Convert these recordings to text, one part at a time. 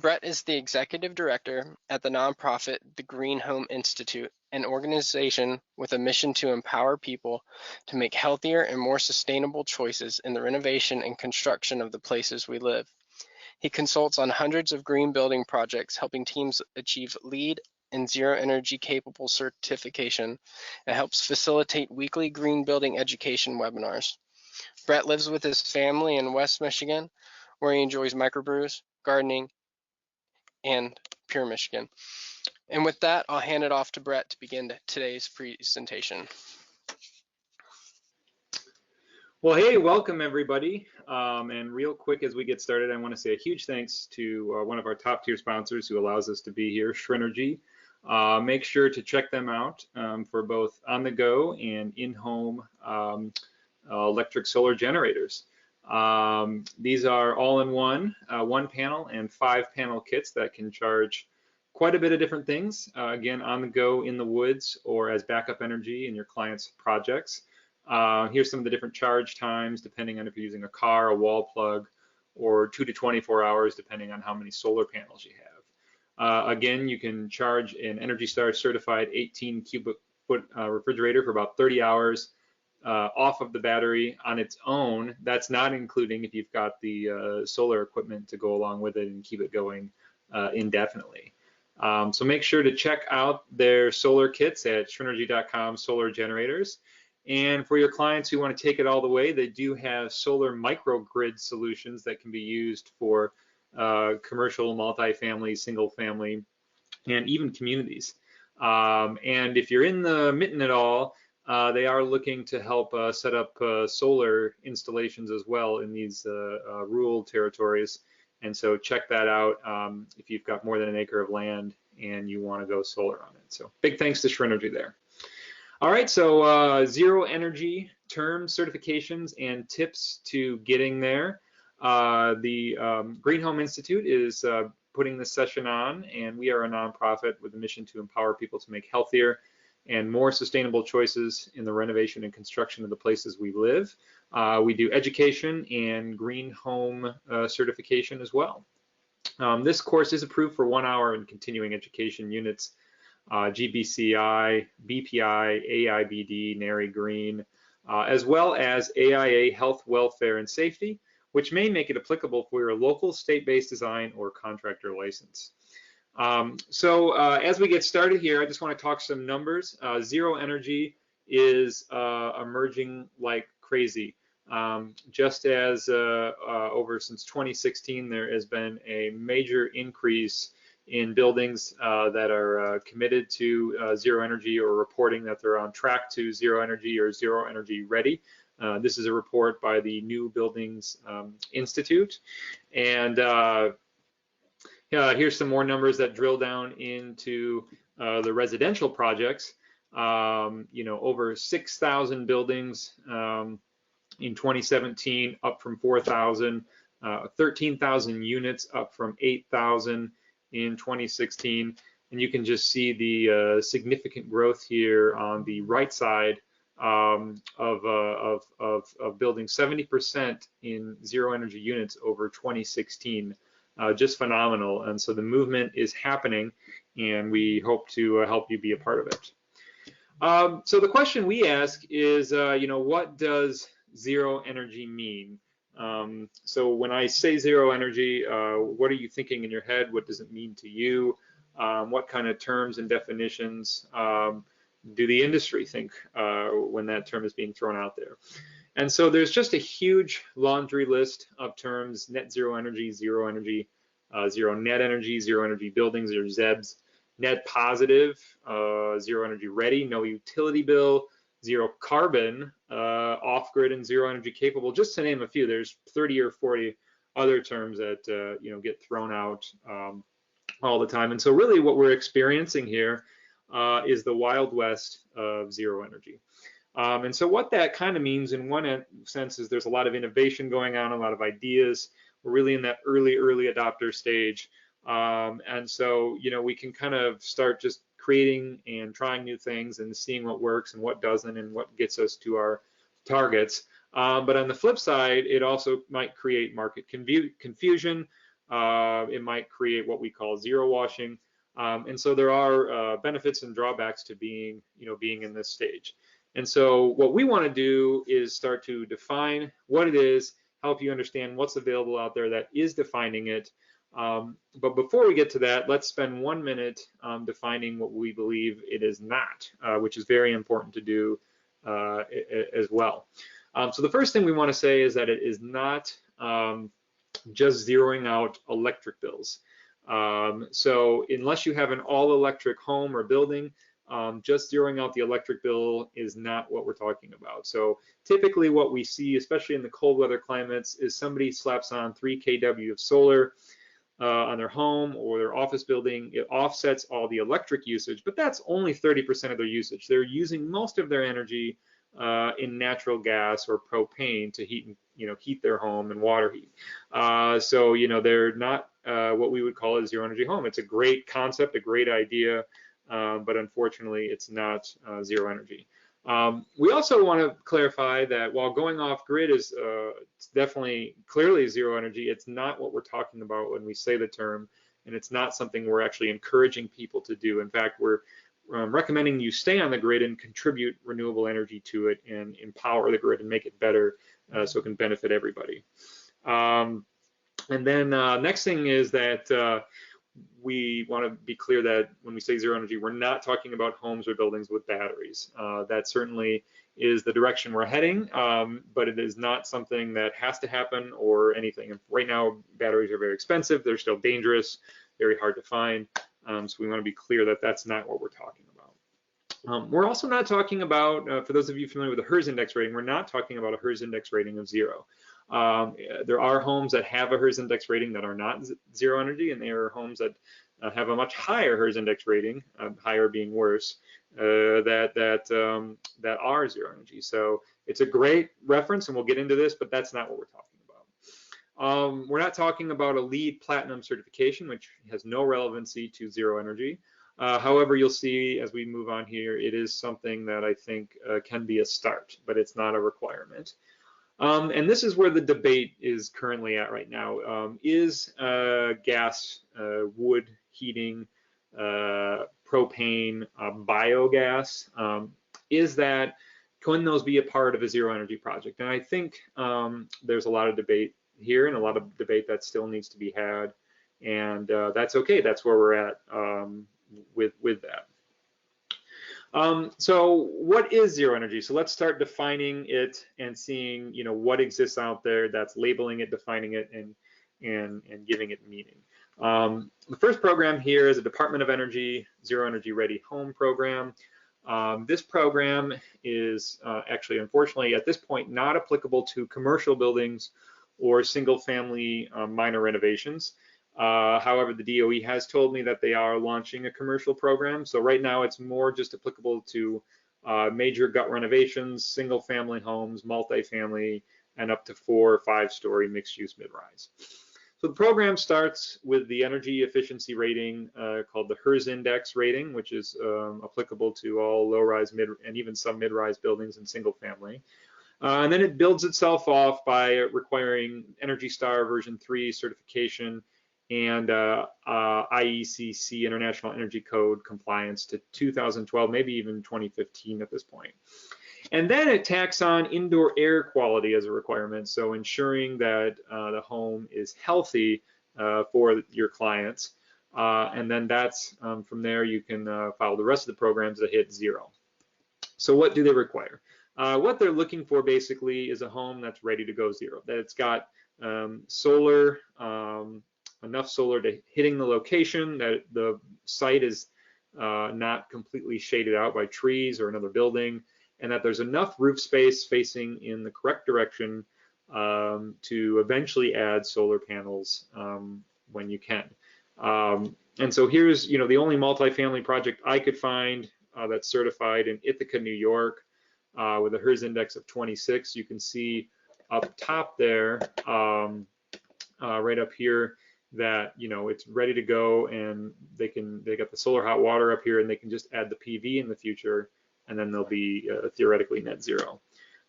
Brett is the executive director at the nonprofit the GreenHome Institute, an organization with a mission to empower people to make healthier and more sustainable choices in the renovation and construction of the places we live. He consults on hundreds of green building projects, helping teams achieve LEED and Zero Energy Capable certification, and helps facilitate weekly green building education webinars. Brett lives with his family in West Michigan, where he enjoys microbrews, gardening, and Pure Michigan. And with that, I'll hand it off to Brett to begin today's presentation. Well, hey, welcome everybody. And real quick as we get started, I want to say a huge thanks to one of our top tier sponsors who allows us to be here, SREnergy. Make sure to check them out for both on-the-go and in-home electric solar generators. These are all-in-one, one panel and 5 panel kits that can charge quite a bit of different things, again, on the go in the woods or as backup energy in your client's projects. Here's some of the different charge times depending on if you're using a car, a wall plug, or 2 to 24 hours depending on how many solar panels you have. Again, you can charge an Energy Star certified 18 cubic foot refrigerator for about 30 hours. Off of the battery on its own. That's not including if you've got the solar equipment to go along with it and keep it going indefinitely. So make sure to check out their solar kits at SREnergy.com solar generators. And for your clients who want to take it all the way, they do have solar microgrid solutions that can be used for commercial, multifamily, single family, and even communities. And if you're in the mitten at all, they are looking to help set up solar installations as well in these rural territories. And so check that out if you've got more than an acre of land and you want to go solar on it. So big thanks to SREnergy there. All right, so Zero Energy terms, certifications, and tips to getting there. The GreenHome Institute is putting this session on, and we are a nonprofit with a mission to empower people to make healthier and more sustainable choices in the renovation and construction of the places we live. We do education and green home certification as well. This course is approved for 1 hour in continuing education units, GBCI, BPI, AIBD, NARI Green, as well as AIA Health, Welfare, and Safety, which may make it applicable for your local state-based design or contractor license. As we get started here, I just want to talk some numbers. Zero Energy is emerging like crazy. Just as over since 2016, there has been a major increase in buildings that are committed to zero energy or reporting that they're on track to zero energy or zero energy ready. This is a report by the New Buildings Institute. And here's some more numbers that drill down into the residential projects. Over 6,000 buildings in 2017, up from 4,000, 13,000 units, up from 8,000 in 2016. And you can just see the significant growth here on the right side of building 70% in zero energy units over 2016. Just phenomenal. And so the movement is happening, and we hope to help you be a part of it. So the question we ask is, what does zero energy mean? So when I say zero energy, what are you thinking in your head? What does it mean to you? What kind of terms and definitions do the industry think when that term is being thrown out there? And so there's just a huge laundry list of terms: net zero energy, zero energy, zero net energy, zero energy buildings or ZEBs, net positive, zero energy ready, no utility bill, zero carbon, off-grid, and zero energy capable, just to name a few. There's 30 or 40 other terms that get thrown out all the time. And so really what we're experiencing here is the Wild West of zero energy. And so what that kind of means in one sense is there's a lot of innovation going on, a lot of ideas. We're really in that early adopter stage. And so, we can kind of start just creating and trying new things and seeing what works and what doesn't and what gets us to our targets. But on the flip side, it also might create market confusion. It might create what we call zero washing. And so there are benefits and drawbacks to being in this stage. And so what we want to do is start to define what it is, help you understand what's available out there that is defining it. But before we get to that, let's spend 1 minute defining what we believe it is not, which is very important to do as well. So the first thing we want to say is that it is not just zeroing out electric bills. So unless you have an all-electric home or building, just zeroing out the electric bill is not what we're talking about. So typically what we see, especially in the cold weather climates, is somebody slaps on 3 kW of solar on their home or their office building. It offsets all the electric usage, but that's only 30% of their usage. They're using most of their energy in natural gas or propane to heat their home and water heat. So they're not what we would call a zero energy home. It's a great concept, a great idea, but unfortunately it's not zero energy. We also want to clarify that while going off grid is definitely clearly zero energy, it's not what we're talking about when we say the term, and it's not something we're actually encouraging people to do. In fact, we're recommending you stay on the grid and contribute renewable energy to it and empower the grid and make it better so it can benefit everybody. And then next thing is that we want to be clear that when we say zero energy, we're not talking about homes or buildings with batteries. That certainly is the direction we're heading, but it is not something that has to happen or anything. And right now, batteries are very expensive. They're still dangerous, very hard to find. So we want to be clear that that's not what we're talking about. We're also not talking about, for those of you familiar with the HERS index rating, we're not talking about a HERS index rating of 0. There are homes that have a HERS index rating that are not zero energy, and there are homes that have a much higher HERS index rating, higher being worse, that are zero energy. So it's a great reference, and we'll get into this, but that's not what we're talking about. We're not talking about a LEED Platinum certification, which has no relevancy to zero energy. However, you'll see as we move on here, it is something that I think can be a start, but it's not a requirement. And this is where the debate is currently at right now. Is gas, wood heating, propane, biogas, can those be a part of a zero energy project? And I think there's a lot of debate here and a lot of debate that still needs to be had. And that's okay, that's where we're at with that. So what is zero energy? So let's start defining it and seeing, what exists out there that's labeling it, defining it, and giving it meaning. The first program here is a Department of Energy Zero Energy Ready Home program. This program is actually, unfortunately, at this point, not applicable to commercial buildings or single-family minor renovations. However, the DOE has told me that they are launching a commercial program. So right now it's more just applicable to major gut renovations, single family homes, multifamily, and up to 4- or 5-story mixed use mid-rise. So the program starts with the energy efficiency rating called the HERS index rating, which is applicable to all low-rise, mid, and even some mid-rise buildings and single family. And then it builds itself off by requiring Energy Star version 3 certification and IECC International Energy Code compliance to 2012, maybe even 2015 at this point. And then it tacks on indoor air quality as a requirement, so ensuring that the home is healthy for your clients. And then that's from there you can follow the rest of the programs that hit 0. So what do they require? What they're looking for basically is a home that's ready to go 0, that it's got solar, enough solar to hitting the location, that the site is not completely shaded out by trees or another building, and that there's enough roof space facing in the correct direction to eventually add solar panels when you can. And so here's, the only multifamily project I could find that's certified in Ithaca, New York, with a HERS index of 26. You can see up top there, right up here, that it's ready to go, and they got the solar hot water up here, and they can just add the PV in the future, and then they'll be theoretically net 0.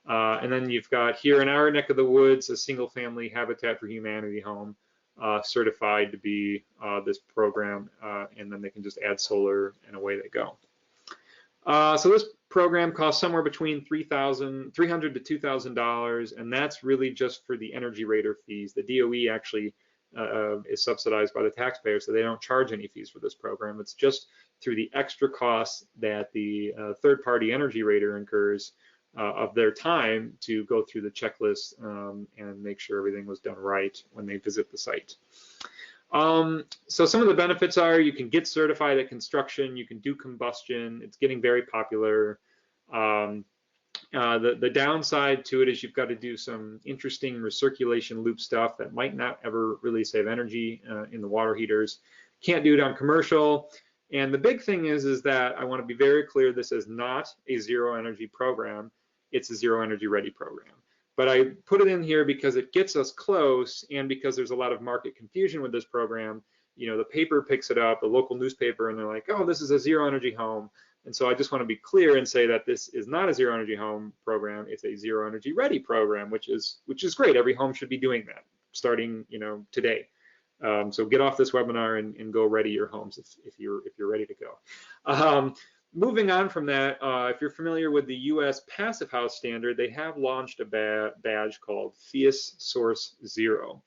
And then you've got here in our neck of the woods a single family Habitat for Humanity home certified to be this program, and then they can just add solar and away they go. So this program costs somewhere between $300 to $2,000, and that's really just for the energy rater fees. The DOE actually is subsidized by the taxpayer, so they don't charge any fees for this program. It's just through the extra costs that the third-party energy rater incurs of their time to go through the checklist and make sure everything was done right when they visit the site. So some of the benefits are you can get certified at construction, you can do combustion, it's getting very popular. The downside to it is you've got to do some interesting recirculation loop stuff that might not ever really save energy in the water heaters. Can't do it on commercial. And the big thing is that I want to be very clear, this is not a zero energy program, it's a zero energy ready program. But I put it in here because it gets us close, and because there's a lot of market confusion with this program. You know, the paper picks it up, the local newspaper, and they're like, oh, this is a zero energy home. And so I just want to be clear and say that this is not a zero energy home program, it's a zero energy ready program, which is great. Every home should be doing that starting, you know, today. So get off this webinar and go ready your homes if you're ready to go. Moving on from that, if you're familiar with the US Passive House standard, they have launched a badge called CEUS Source Zero.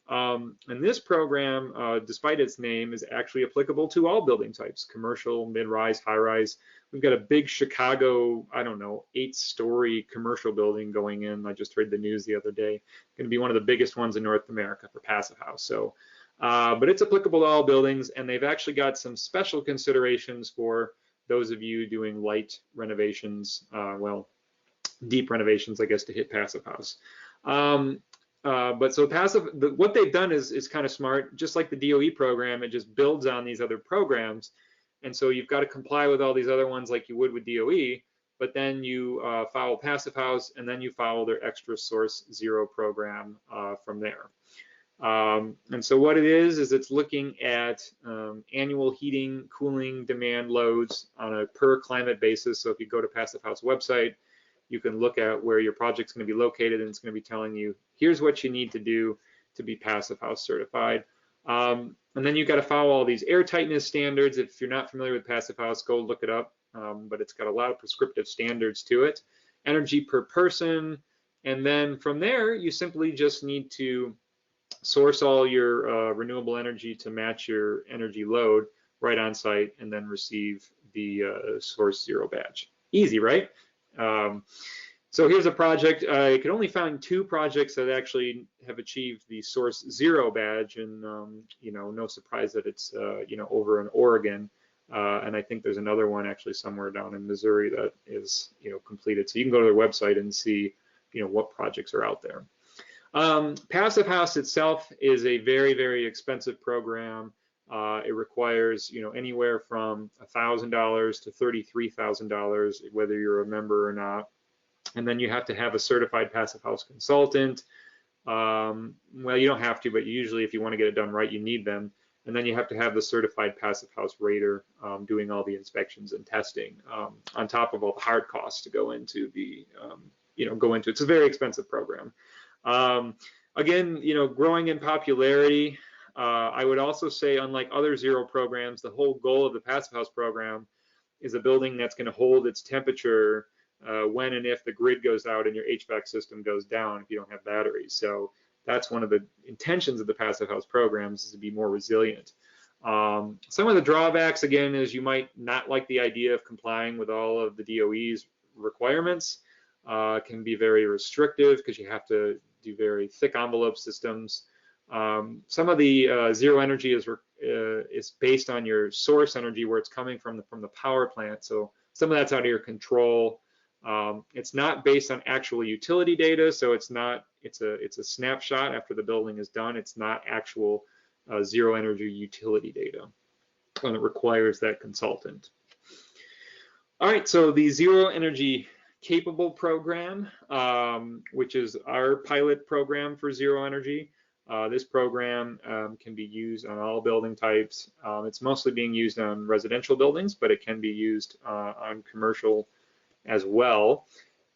And this program, despite its name, is actually applicable to all building types, commercial, mid-rise, high-rise. We've got a big Chicago, I don't know, 8-story commercial building going in. I just heard the news the other day. Going to be one of the biggest ones in North America for Passive House. So, but it's applicable to all buildings, and they've actually got some special considerations for those of you doing light renovations, well, deep renovations, I guess, to hit Passive House. But so what they've done is kind of smart. Just like the DOE program, it just builds on these other programs. And so you've got to comply with all these other ones like you would with DOE, but then you follow Passive House, and then you follow their extra Source Zero program from there. And so what it is it's looking at annual heating, cooling demand loads on a per climate basis. So if you go to Passive House website, you can look at where your project's going to be located, and it's going to be telling you, here's what you need to do to be Passive House certified. And then you've got to follow all these air tightness standards. If you're not familiar with Passive House, go look it up. But it's got a lot of prescriptive standards to it. Energy per person. And then from there, you simply just need to source all your renewable energy to match your energy load right on site, and then receive the Source Zero badge. Easy, right? So here's a project. I could only find 2 projects that actually have achieved the Source Zero badge, and you know, no surprise that it's you know, over in Oregon, and I think there's another one actually somewhere down in Missouri that is, you know, completed. So you can go to their website and see, you know, what projects are out there. Passive House itself is a very, very expensive program. It requires, you know, anywhere from $1,000 to $33,000, whether you're a member or not. And then you have to have a certified Passive House consultant. Well, you don't have to, but usually if you want to get it done right, you need them. And then you have to have the certified Passive House rater doing all the inspections and testing on top of all the hard costs to go into the, you know, it's a very expensive program. Again, you know, growing in popularity. I would also say, unlike other zero programs, the whole goal of the Passive House program is a building that's going to hold its temperature when and if the grid goes out and your HVAC system goes down if you don't have batteries. So that's one of the intentions of the Passive House programs, is to be more resilient. Some of the drawbacks, again, is you might not like the idea of complying with all of the DOE's requirements. Can be very restrictive because you have to do very thick envelope systems. Some of the zero energy is based on your source energy, where it's coming from the power plant. So some of that's out of your control. It's not based on actual utility data, so it's a snapshot after the building is done. It's not actual zero energy utility data, and it requires that consultant. All right, so the zero energy capable program, which is our pilot program for zero energy. This program can be used on all building types. It's mostly being used on residential buildings, but it can be used on commercial as well.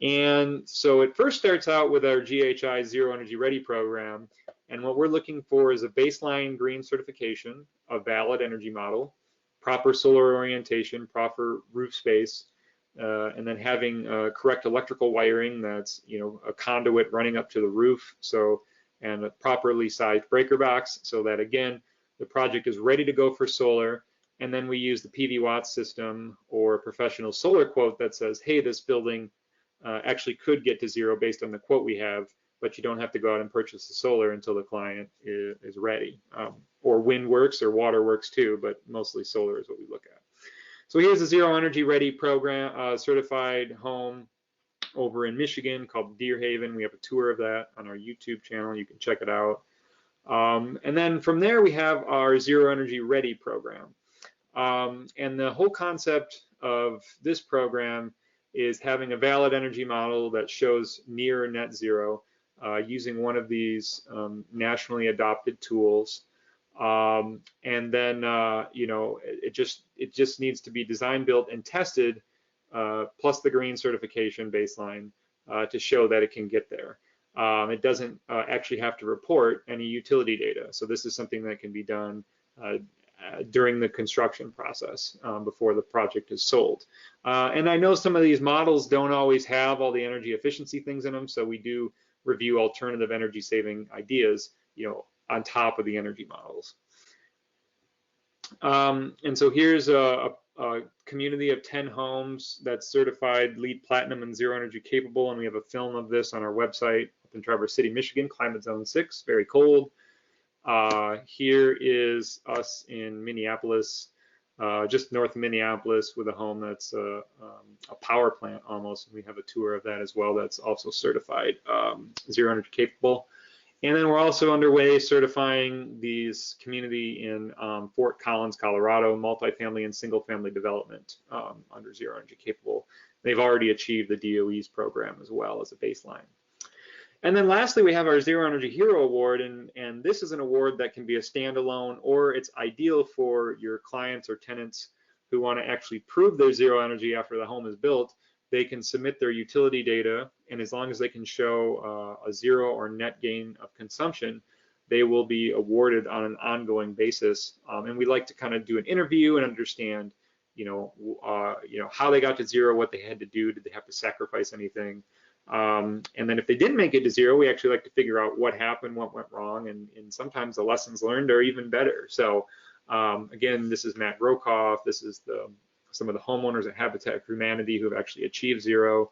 And so it first starts out with our GHI Zero Energy Ready program. And what we're looking for is a baseline green certification, a valid energy model, proper solar orientation, proper roof space, and then having correct electrical wiring that's, a conduit running up to the roof, and a properly sized breaker box, so that again, the project is ready to go for solar. And then we use the PV Watts system or a professional solar quote that says, hey, this building actually could get to zero based on the quote we have, but you don't have to go out and purchase the solar until the client is ready. Or wind works or water works too, but mostly solar is what we look at. So here's a Zero Energy Ready program, certified home over in Michigan called Deer Haven. We have a tour of that on our YouTube channel. You can check it out. And then from there, we have our Zero Energy Ready program. And the whole concept of this program is having a valid energy model that shows near net zero using one of these nationally adopted tools. And then, it just needs to be designed, built, and tested, plus the green certification baseline to show that it can get there. It doesn't actually have to report any utility data. So this is something that can be done during the construction process before the project is sold. And I know some of these models don't always have all the energy efficiency things in them, so we do review alternative energy saving ideas, on top of the energy models. And so here's a community of 10 homes that's certified LEED Platinum and Zero Energy Capable, and we have a film of this on our website up in Traverse City, Michigan, Climate Zone 6, very cold. Here is us in Minneapolis, just north of Minneapolis, with a home that's a power plant almost. We have a tour of that as well that's also certified Zero Energy Capable. And then we're also underway certifying these community in Fort Collins, Colorado, multifamily and single family development under Zero Energy Capable. They've already achieved the DOE's program as well as a baseline. And then lastly, we have our Zero Energy Hero Award, and this is an award that can be a standalone, or it's ideal for your clients or tenants who want to actually prove their zero energy after the home is built. They can submit their utility data, and as long as they can show a zero or net gain of consumption, they will be awarded on an ongoing basis. And we like to kind of do an interview and understand, how they got to zero, what they had to do, did they have to sacrifice anything? And then if they didn't make it to zero, we actually like to figure out what happened, what went wrong, and sometimes the lessons learned are even better. So again, this is Matt Grokoff. This is some of the homeowners at Habitat for Humanity who have actually achieved zero.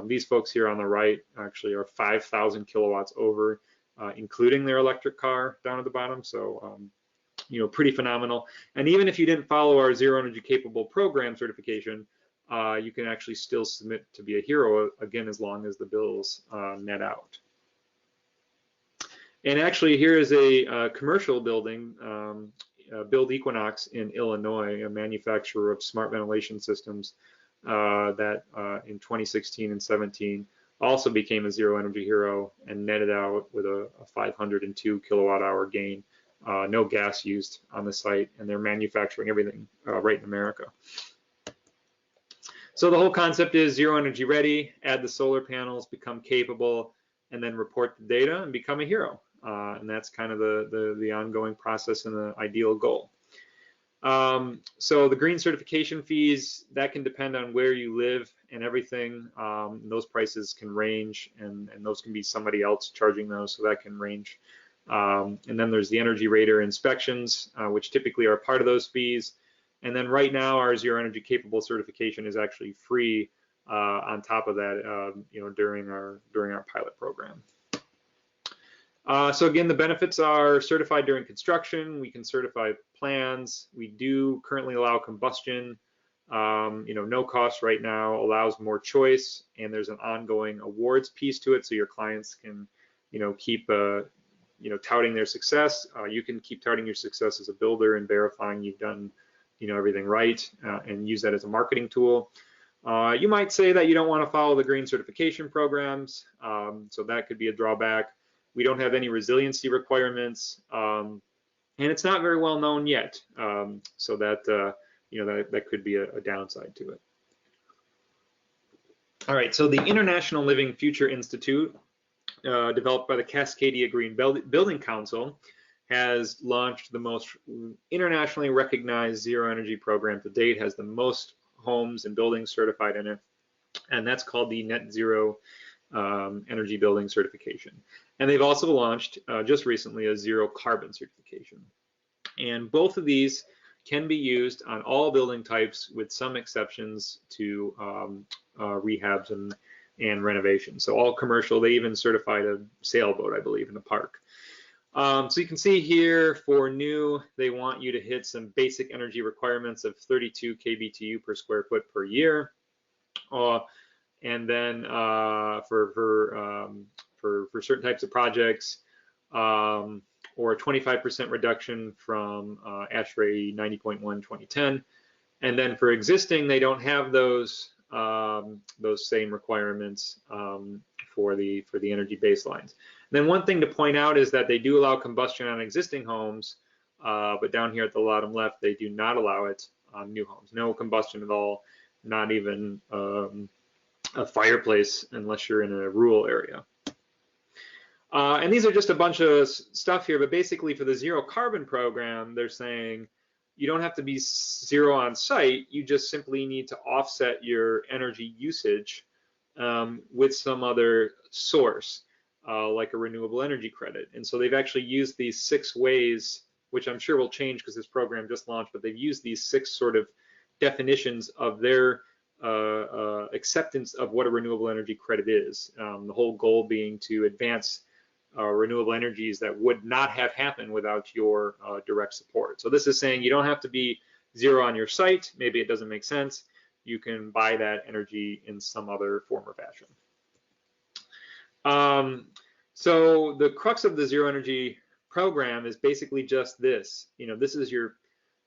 These folks here on the right actually are 5,000 kilowatts over, including their electric car down at the bottom. So, pretty phenomenal. And even if you didn't follow our Zero Energy Capable program certification, you can actually still submit to be a hero, again, as long as the bills net out. And actually, here is a commercial building, Build Equinox in Illinois, a manufacturer of smart ventilation systems that in 2016 and 17 also became a Zero Energy Hero and netted out with a 502 kilowatt hour gain. No gas used on the site, and they're manufacturing everything right in America. So the whole concept is Zero Energy Ready, add the solar panels, become capable, and then report the data and become a hero. And that's kind of the ongoing process and the ideal goal. So the green certification fees, that can depend on where you live and everything. Those prices can range, and those can be somebody else charging those, so that can range. And then there's the energy rater inspections, which typically are part of those fees. And then right now, our Zero Energy Capable certification is actually free on top of that, during our pilot program. So again, the benefits are certified during construction. We can certify plans. We do currently allow combustion. No cost right now, allows more choice, and there's an ongoing awards piece to it, so your clients can, keep, touting their success. You can keep touting your success as a builder and verifying you've done, everything right, and use that as a marketing tool. You might say that you don't want to follow the green certification programs, so that could be a drawback. We don't have any resiliency requirements, and it's not very well known yet, so that that could be a downside to it. All right, so the International Living Future Institute developed by the Cascadia Green Building Council, has launched the most internationally recognized zero energy program to date, has the most homes and buildings certified in it, and that's called the Net Zero Energy Building Certification. And they've also launched just recently a zero carbon certification. And both of these can be used on all building types with some exceptions to rehabs and renovation. So all commercial, they even certified a sailboat, I believe, in the park. So you can see here for new, they want you to hit some basic energy requirements of 32 kBTU per square foot per year. And then for certain types of projects, or a 25% reduction from ASHRAE 90.1 2010. And then for existing, they don't have those same requirements for the energy baselines. And then one thing to point out is that they do allow combustion on existing homes, but down here at the bottom left, they do not allow it on new homes. No combustion at all, not even a fireplace unless you're in a rural area. And these are just a bunch of stuff here, but basically for the zero carbon program, they're saying you don't have to be zero on site, you just simply need to offset your energy usage with some other source, like a renewable energy credit. And so they've actually used these 6 ways, which I'm sure will change because this program just launched, but they've used these 6 sort of definitions of their acceptance of what a renewable energy credit is. The whole goal being to advance renewable energies that would not have happened without your direct support. So this is saying you don't have to be zero on your site. Maybe it doesn't make sense. You can buy that energy in some other form or fashion. So the crux of the zero energy program is basically just this. You know, this is your,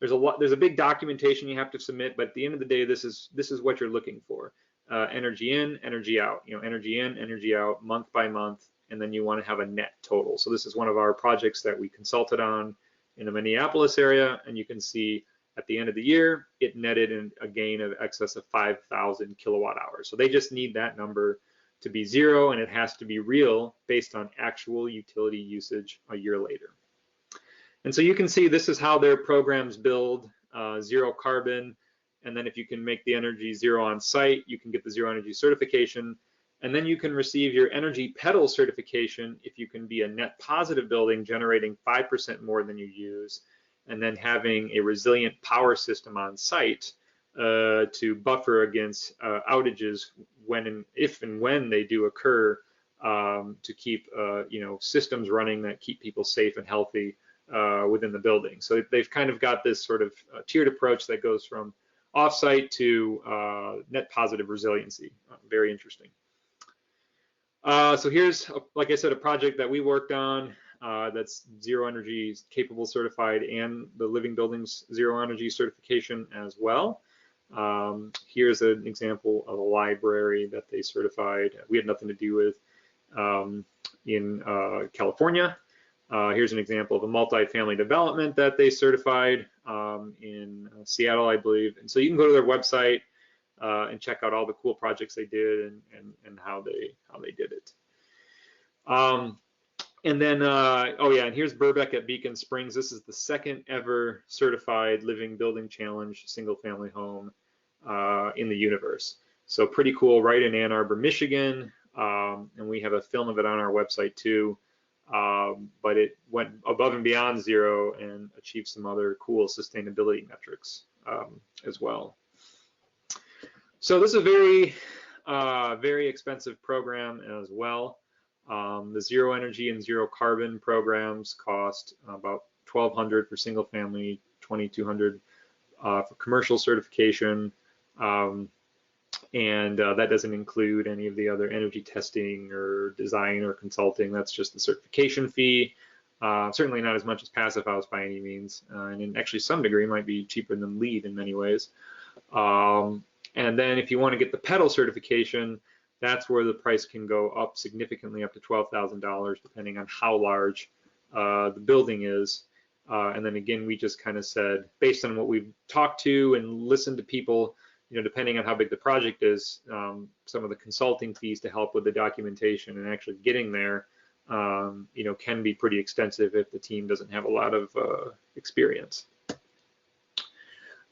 there's a big documentation you have to submit, but at the end of the day, this is what you're looking for. Energy in, energy out. You know, energy in, energy out, month by month. And then you want to have a net total. So this is one of our projects that we consulted on in the Minneapolis area, and you can see at the end of the year, it netted in a gain of excess of 5,000 kilowatt hours. So they just need that number to be zero, and it has to be real based on actual utility usage a year later. And so you can see this is how their programs build zero carbon, and then if you can make the energy zero on site, you can get the zero energy certification. And then you can receive your Energy Pedal certification if you can be a net positive building generating 5% more than you use, and then having a resilient power system on site to buffer against outages if and when they do occur, to keep systems running that keep people safe and healthy within the building. So they've kind of got this sort of tiered approach that goes from off-site to net positive resiliency. Very interesting. So here's, like I said, a project that we worked on that's zero energy capable certified and the Living Buildings zero energy certification as well. Here's an example of a library that they certified. We had nothing to do with in California. Here's an example of a multifamily development that they certified in Seattle, I believe. And so you can go to their website and check out all the cool projects they did and how they did it. And then, oh yeah, and here's Burbeck at Beacon Springs. This is the 2nd ever certified Living Building Challenge single family home in the universe. So pretty cool, right in Ann Arbor, Michigan. And we have a film of it on our website too. But it went above and beyond zero and achieved some other cool sustainability metrics as well. So this is a very, very expensive program as well. The zero energy and zero carbon programs cost about $1,200 for single family, $2,200 for commercial certification, and that doesn't include any of the other energy testing or design or consulting. That's just the certification fee. Certainly not as much as Passive House by any means, and in actually some degree might be cheaper than LEED in many ways. And then if you want to get the pedal certification, that's where the price can go up significantly, up to $12,000, depending on how large the building is. And then again, we just kind of said, based on what we've talked to and listened to people depending on how big the project is, some of the consulting fees to help with the documentation and actually getting there, can be pretty extensive if the team doesn't have a lot of experience.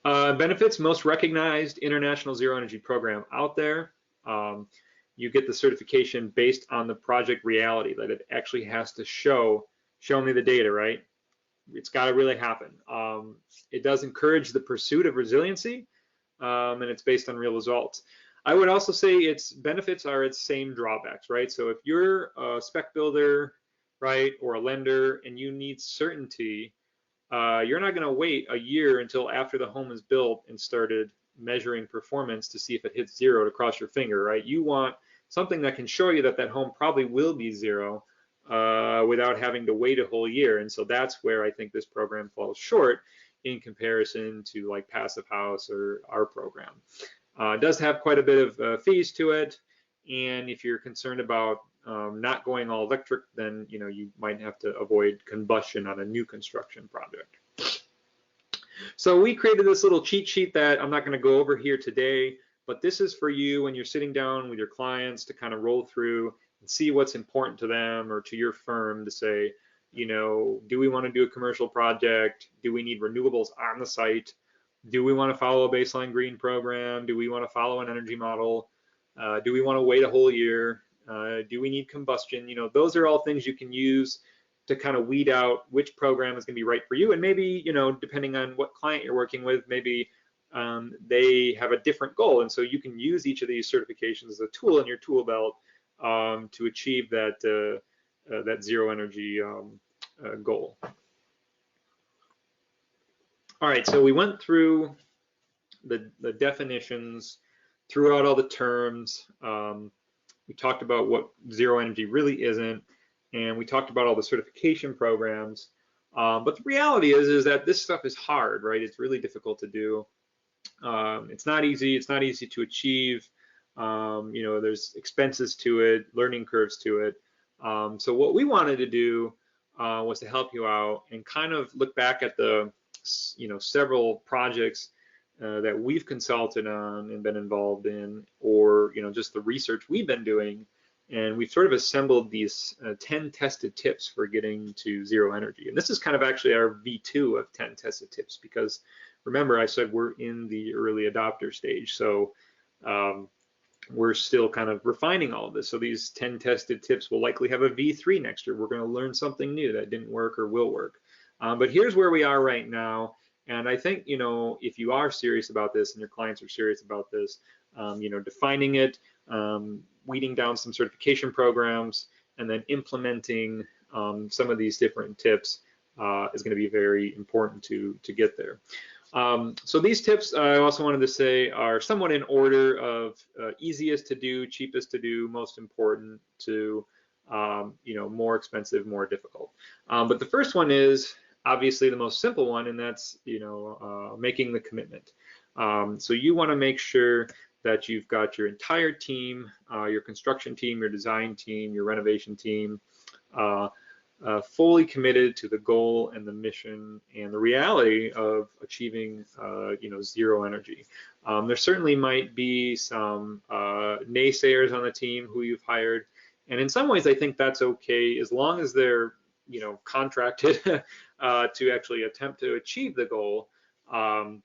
Benefits: most recognized international zero energy program out there. You get the certification based on the project reality, that it actually has to show me the data, right? It's got to really happen. It does encourage the pursuit of resiliency, and it's based on real results. I would also say its benefits are its same drawbacks, right? So if you're a spec builder, right, or a lender, and you need certainty, you're not going to wait a year until after the home is built and started measuring performance to see if it hits zero to cross your finger, right? You want something that can show you that that home probably will be zero without having to wait a whole year. And so that's where I think this program falls short in comparison to like Passive House or our program. It does have quite a bit of fees to it, and if you're concerned about not going all electric, then you might have to avoid combustion on a new construction project. So we created this little cheat sheet that I'm not going to go over here today, but this is for you when you're sitting down with your clients to kind of roll through and see what's important to them or to your firm to say, do we want to do a commercial project? Do we need renewables on the site? Do we want to follow a baseline green program? Do we want to follow an energy model? Do we want to wait a whole year? Do we need combustion? Those are all things you can use to kind of weed out which program is going to be right for you. And maybe, depending on what client you're working with, maybe they have a different goal. And so you can use each of these certifications as a tool in your tool belt to achieve that, that zero energy goal. All right, so we went through the definitions, threw out all the terms. We talked about what zero energy really isn't, and we talked about all the certification programs. But the reality is that this stuff is hard, right? It's really difficult to do. It's not easy. It's not easy to achieve. There's expenses to it, learning curves to it. So what we wanted to do was to help you out and kind of look back at the several projects that we've consulted on and been involved in, or just the research we've been doing, and we've sort of assembled these 10 tested tips for getting to zero energy. And this is kind of actually our V2 of 10 tested tips, because remember I said we're in the early adopter stage, so we're still kind of refining all of this. So these 10 tested tips will likely have a V3 next year. We're going to learn something new that didn't work or will work. But here's where we are right now. And I think, if you are serious about this and your clients are serious about this, defining it, weeding down some certification programs, and then implementing some of these different tips is going to be very important to get there. So these tips, I also wanted to say, are somewhat in order of easiest to do, cheapest to do, most important to, more expensive, more difficult. But the first one is obviously the most simple one, and that's making the commitment. So you want to make sure that you've got your entire team, your construction team, your design team, your renovation team, fully committed to the goal and the mission and the reality of achieving zero energy. There certainly might be some naysayers on the team who you've hired, and in some ways I think that's okay, as long as they're contracted to actually attempt to achieve the goal, and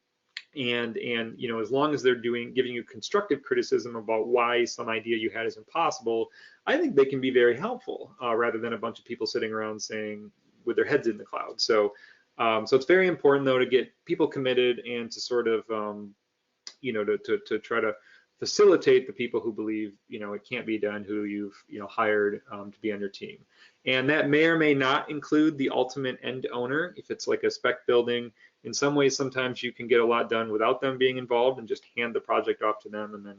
as long as they're giving you constructive criticism about why some idea you had is impossible, I think they can be very helpful, rather than a bunch of people sitting around saying with their heads in the clouds. So it's very important though to get people committed and to sort of to try to facilitate the people who believe it can't be done, who you've hired to be on your team. And that may or may not include the ultimate end owner. If it's like a spec building, in some ways sometimes you can get a lot done without them being involved and just hand the project off to them and then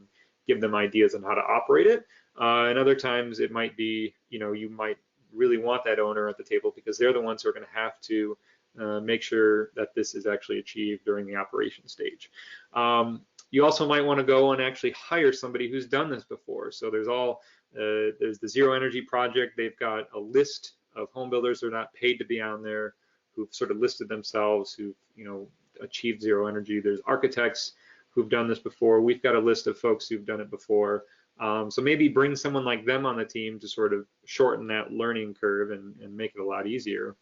give them ideas on how to operate it. And other times it might be, you might really want that owner at the table because they're the ones who are going to have to make sure that this is actually achieved during the operation stage. You also might want to go and actually hire somebody who's done this before. So there's the Zero Energy Project. They've got a list of home builders who are not paid to be on there, who've sort of listed themselves, who've achieved zero energy. There's architects who've done this before. We've got a list of folks who've done it before. So maybe bring someone like them on the team to sort of shorten that learning curve and make it a lot easier.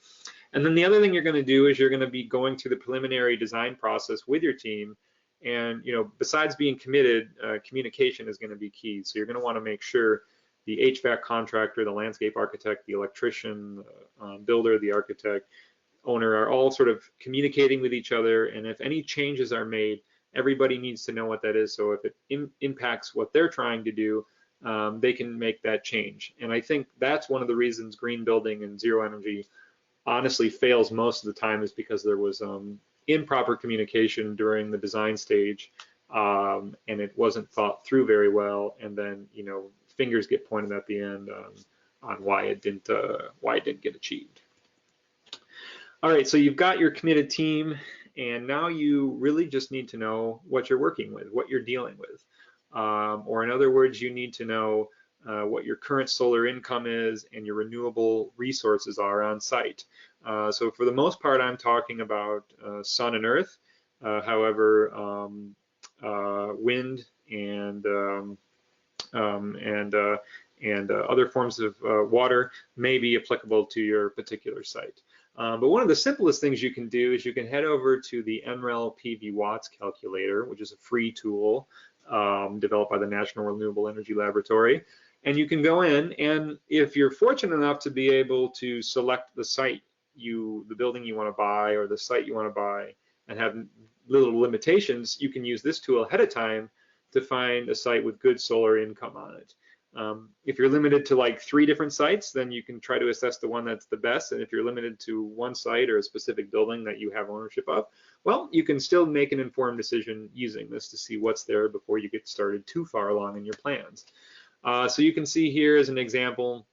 And then the other thing you're going to do is you're going to be going through the preliminary design process with your team. And besides being committed, communication is going to be key. So you're going to want to make sure the HVAC contractor, the landscape architect, the electrician, builder, the architect, owner are all sort of communicating with each other. And if any changes are made, everybody needs to know what that is. So if it impacts what they're trying to do, they can make that change. And I think that's one of the reasons green building and zero energy honestly fails most of the time, is because there was improper communication during the design stage, and it wasn't thought through very well. And then fingers get pointed at the end on why it didn't get achieved. All right, so you've got your committed team, and now you really just need to know what you're working with, what you're dealing with. Or in other words, you need to know what your current solar income is and your renewable resources are on site. So for the most part, I'm talking about sun and earth. However, wind and other forms of water may be applicable to your particular site. But one of the simplest things you can do is you can head over to the NREL PV Watts calculator, which is a free tool developed by the National Renewable Energy Laboratory. And you can go in, and if you're fortunate enough to be able to select the site, the building you want to buy or the site you want to buy, and have little limitations, you can use this tool ahead of time to find a site with good solar income on it. If you're limited to like 3 different sites, then you can try to assess the one that's the best. And if you're limited to one site or a specific building that you have ownership of, well, you can still make an informed decision using this to see what's there before you get started too far along in your plans. So you can see here as an example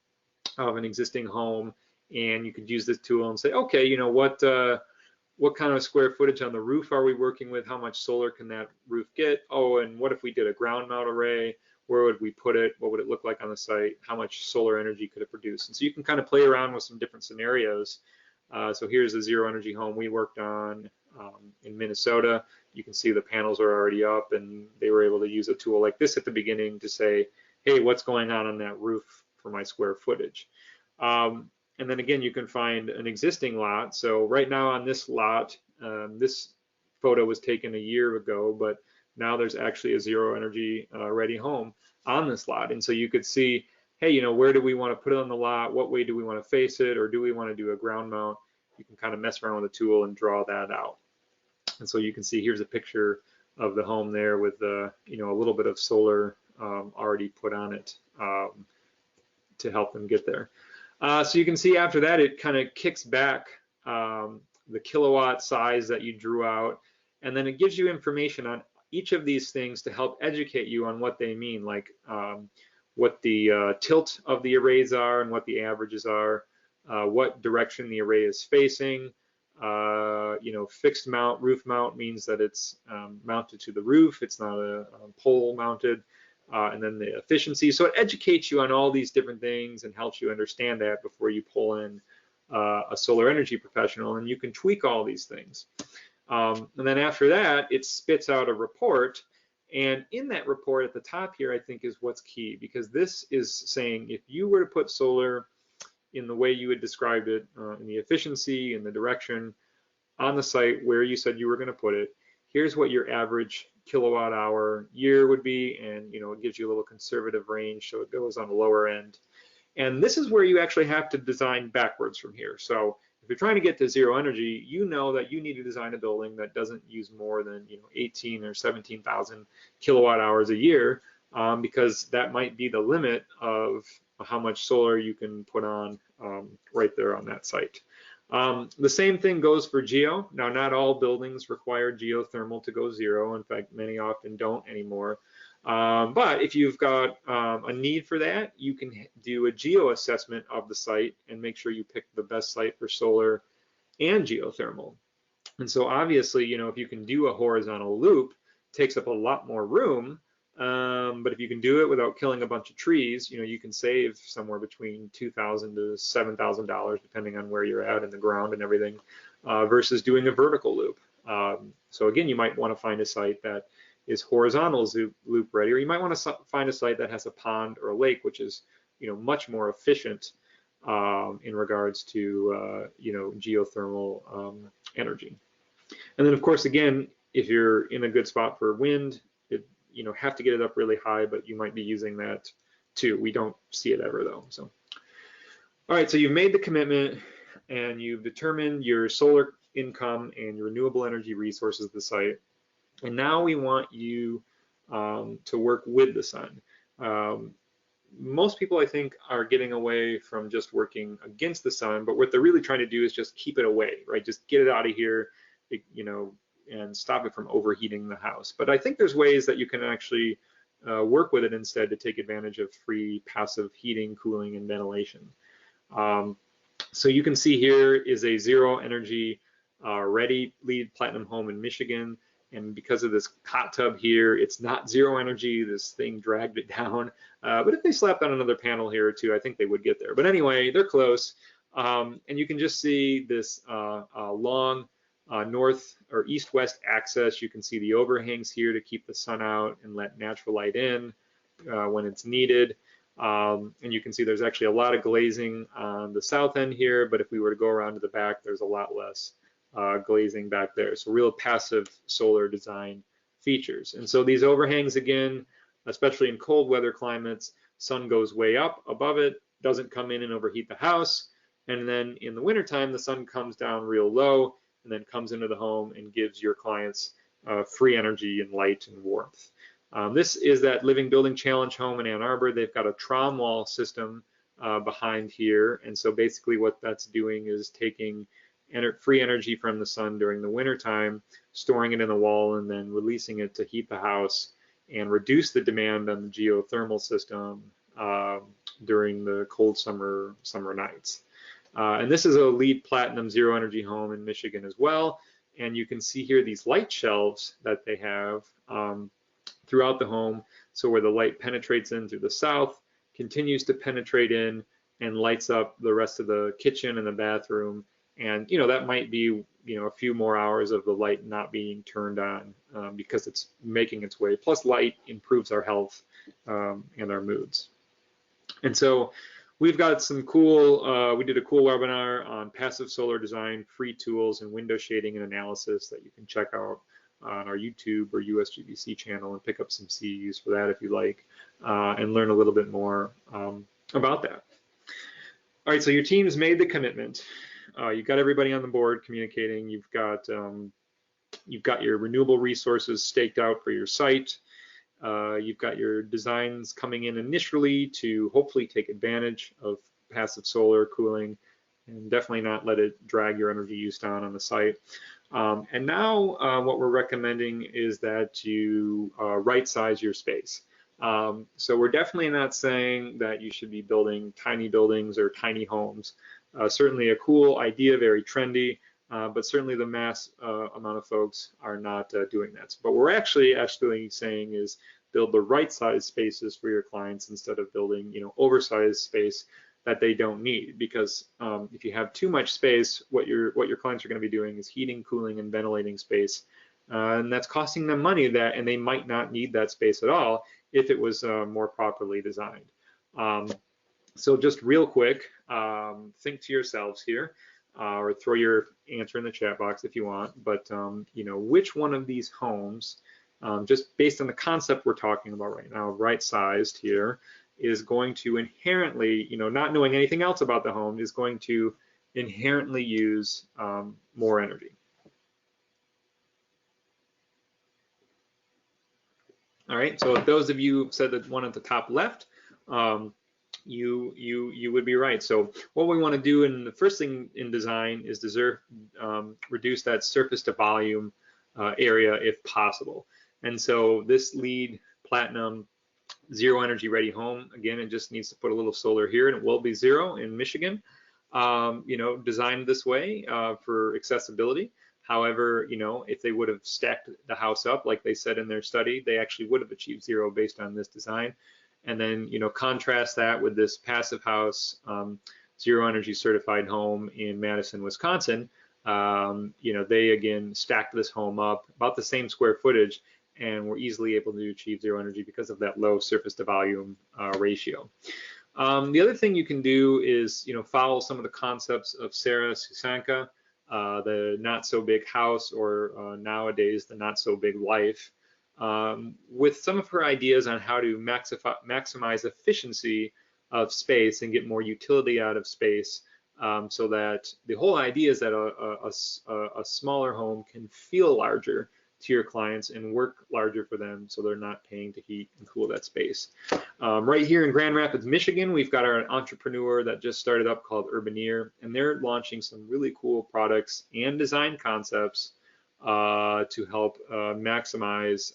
of an existing home, and you could use this tool and say, okay, what kind of square footage on the roof are we working with? How much solar can that roof get? Oh, and what if we did a ground mount array? Where would we put it? What would it look like on the site? How much solar energy could it produce? And so you can kind of play around with some different scenarios. So here's a zero energy home we worked on in Minnesota. You can see the panels are already up, and they were able to use a tool like this at the beginning to say, hey, what's going on that roof for my square footage? And then again, you can find an existing lot. So right now on this lot, this photo was taken a year ago, but now there's actually a zero energy ready home on this lot. And so you could see, hey, where do we want to put it on the lot? What way do we want to face it? Or do we want to do a ground mount? You can kind of mess around with the tool and draw that out. And so you can see here's a picture of the home there with a little bit of solar already put on it to help them get there. So you can see after that, it kind of kicks back the kilowatt size that you drew out, and then it gives you information on each of these things to help educate you on what they mean, like what the tilt of the arrays are and what the averages are, what direction the array is facing. Fixed mount, roof mount means that it's mounted to the roof. It's not a pole mounted. And then the efficiency. So it educates you on all these different things and helps you understand that before you pull in a solar energy professional, and you can tweak all these things. And then after that, it spits out a report. And in that report at the top here, I think is what's key, because this is saying if you were to put solar in the way you had described it, in the efficiency and the direction on the site where you said you were going to put it, here's what your average kilowatt hour year would be, and it gives you a little conservative range, so it goes on the lower end. And this is where you actually have to design backwards from here. So if you're trying to get to zero energy, you know that you need to design a building that doesn't use more than 18 or 17,000 kilowatt hours a year, because that might be the limit of how much solar you can put on right there on that site. The same thing goes for geo. Now, not all buildings require geothermal to go zero. In fact, many often don't anymore. But if you've got a need for that, you can do a geo assessment of the site and make sure you pick the best site for solar and geothermal. And so obviously, if you can do a horizontal loop, it takes up a lot more room. But if you can do it without killing a bunch of trees, you can save somewhere between $2,000 to $7,000, depending on where you're at in the ground and everything, versus doing a vertical loop. So again, you might want to find a site that is horizontal loop ready, or you might want to find a site that has a pond or a lake, which is much more efficient in regards to geothermal energy. And then of course, again, if you're in a good spot for wind, have to get it up really high, but you might be using that too. We don't see it ever though. So, all right, so you've made the commitment and you've determined your solar income and your renewable energy resources of the site. And now we want you to work with the sun. Most people, I think, are getting away from just working against the sun, but what they're really trying to do is just keep it away, right? Just get it out of here, and stop it from overheating the house. But I think there's ways that you can actually work with it instead to take advantage of free passive heating, cooling, and ventilation. So you can see here is a zero energy ready LEED Platinum home in Michigan. And because of this hot tub here, it's not zero energy. This thing dragged it down. But if they slapped on another panel here or two, I think they would get there. But anyway, they're close. And you can just see this long north or east-west access. You can see the overhangs here to keep the sun out and let natural light in when it's needed. And you can see there's actually a lot of glazing on the south end here, but if we were to go around to the back, there's a lot less glazing back there. So real passive solar design features. And so these overhangs, again, especially in cold weather climates, sun goes way up above it, doesn't come in and overheat the house. And then in the wintertime, the sun comes down real low and then comes into the home and gives your clients free energy and light and warmth. This is that Living Building Challenge home in Ann Arbor. They've got a trom wall system behind here. And so basically what that's doing is taking free energy from the sun during the winter time, storing it in the wall, and then releasing it to heat the house and reduce the demand on the geothermal system during the cold summer nights. And this is a LEED Platinum zero energy home in Michigan as well. And you can see here these light shelves that they have throughout the home. So where the light penetrates in through the south, continues to penetrate in and lights up the rest of the kitchen and the bathroom. And that might be a few more hours of the light not being turned on because it's making its way. Plus light improves our health and our moods. And so we've got some cool, we did a cool webinar on passive solar design, free tools, and window shading and analysis that you can check out on our YouTube or USGBC channel and pick up some CEUs for that if you like, and learn a little bit more about that. All right, so your team's made the commitment. You've got everybody on the board communicating. You've got your renewable resources staked out for your site. You've got your designs coming in initially to hopefully take advantage of passive solar cooling and definitely not let it drag your energy use down on the site. And now what we're recommending is that you right size your space. So we're definitely not saying that you should be building tiny buildings or tiny homes. Certainly a cool idea, very trendy, but certainly the mass amount of folks are not doing that. But what we're actually saying is build the right size spaces for your clients instead of building oversized space that they don't need. Because if you have too much space, what your clients are going to be doing is heating, cooling, and ventilating space, and that's costing them money and they might not need that space at all if it was more properly designed. So just real quick, think to yourselves here, or throw your answer in the chat box if you want, but which one of these homes, just based on the concept we're talking about right now, right-sized here, is going to inherently, not knowing anything else about the home, is going to inherently use more energy. All right, so if those of you said that one at the top left, you would be right. So what we want to do in the first thing in design is reduce that surface to volume area if possible. And so this LEED Platinum zero energy ready home, again, it just needs to put a little solar here and it will be zero in Michigan, designed this way for accessibility. However, if they would have stacked the house up like they said in their study, they actually would have achieved zero based on this design. And then, contrast that with this passive house, zero energy certified home in Madison, Wisconsin. They again stacked this home up about the same square footage and we're easily able to achieve zero energy because of that low surface to volume ratio. The other thing you can do is, follow some of the concepts of Sarah Susanka, the not so big house, or nowadays the not so big life, with some of her ideas on how to maximize efficiency of space and get more utility out of space, so that the whole idea is that a smaller home can feel larger to your clients and work larger for them, so they're not paying to heat and cool that space. Right here in Grand Rapids, Michigan, we've got our entrepreneur that just started up called Urbaneer, and they're launching some really cool products and design concepts to help maximize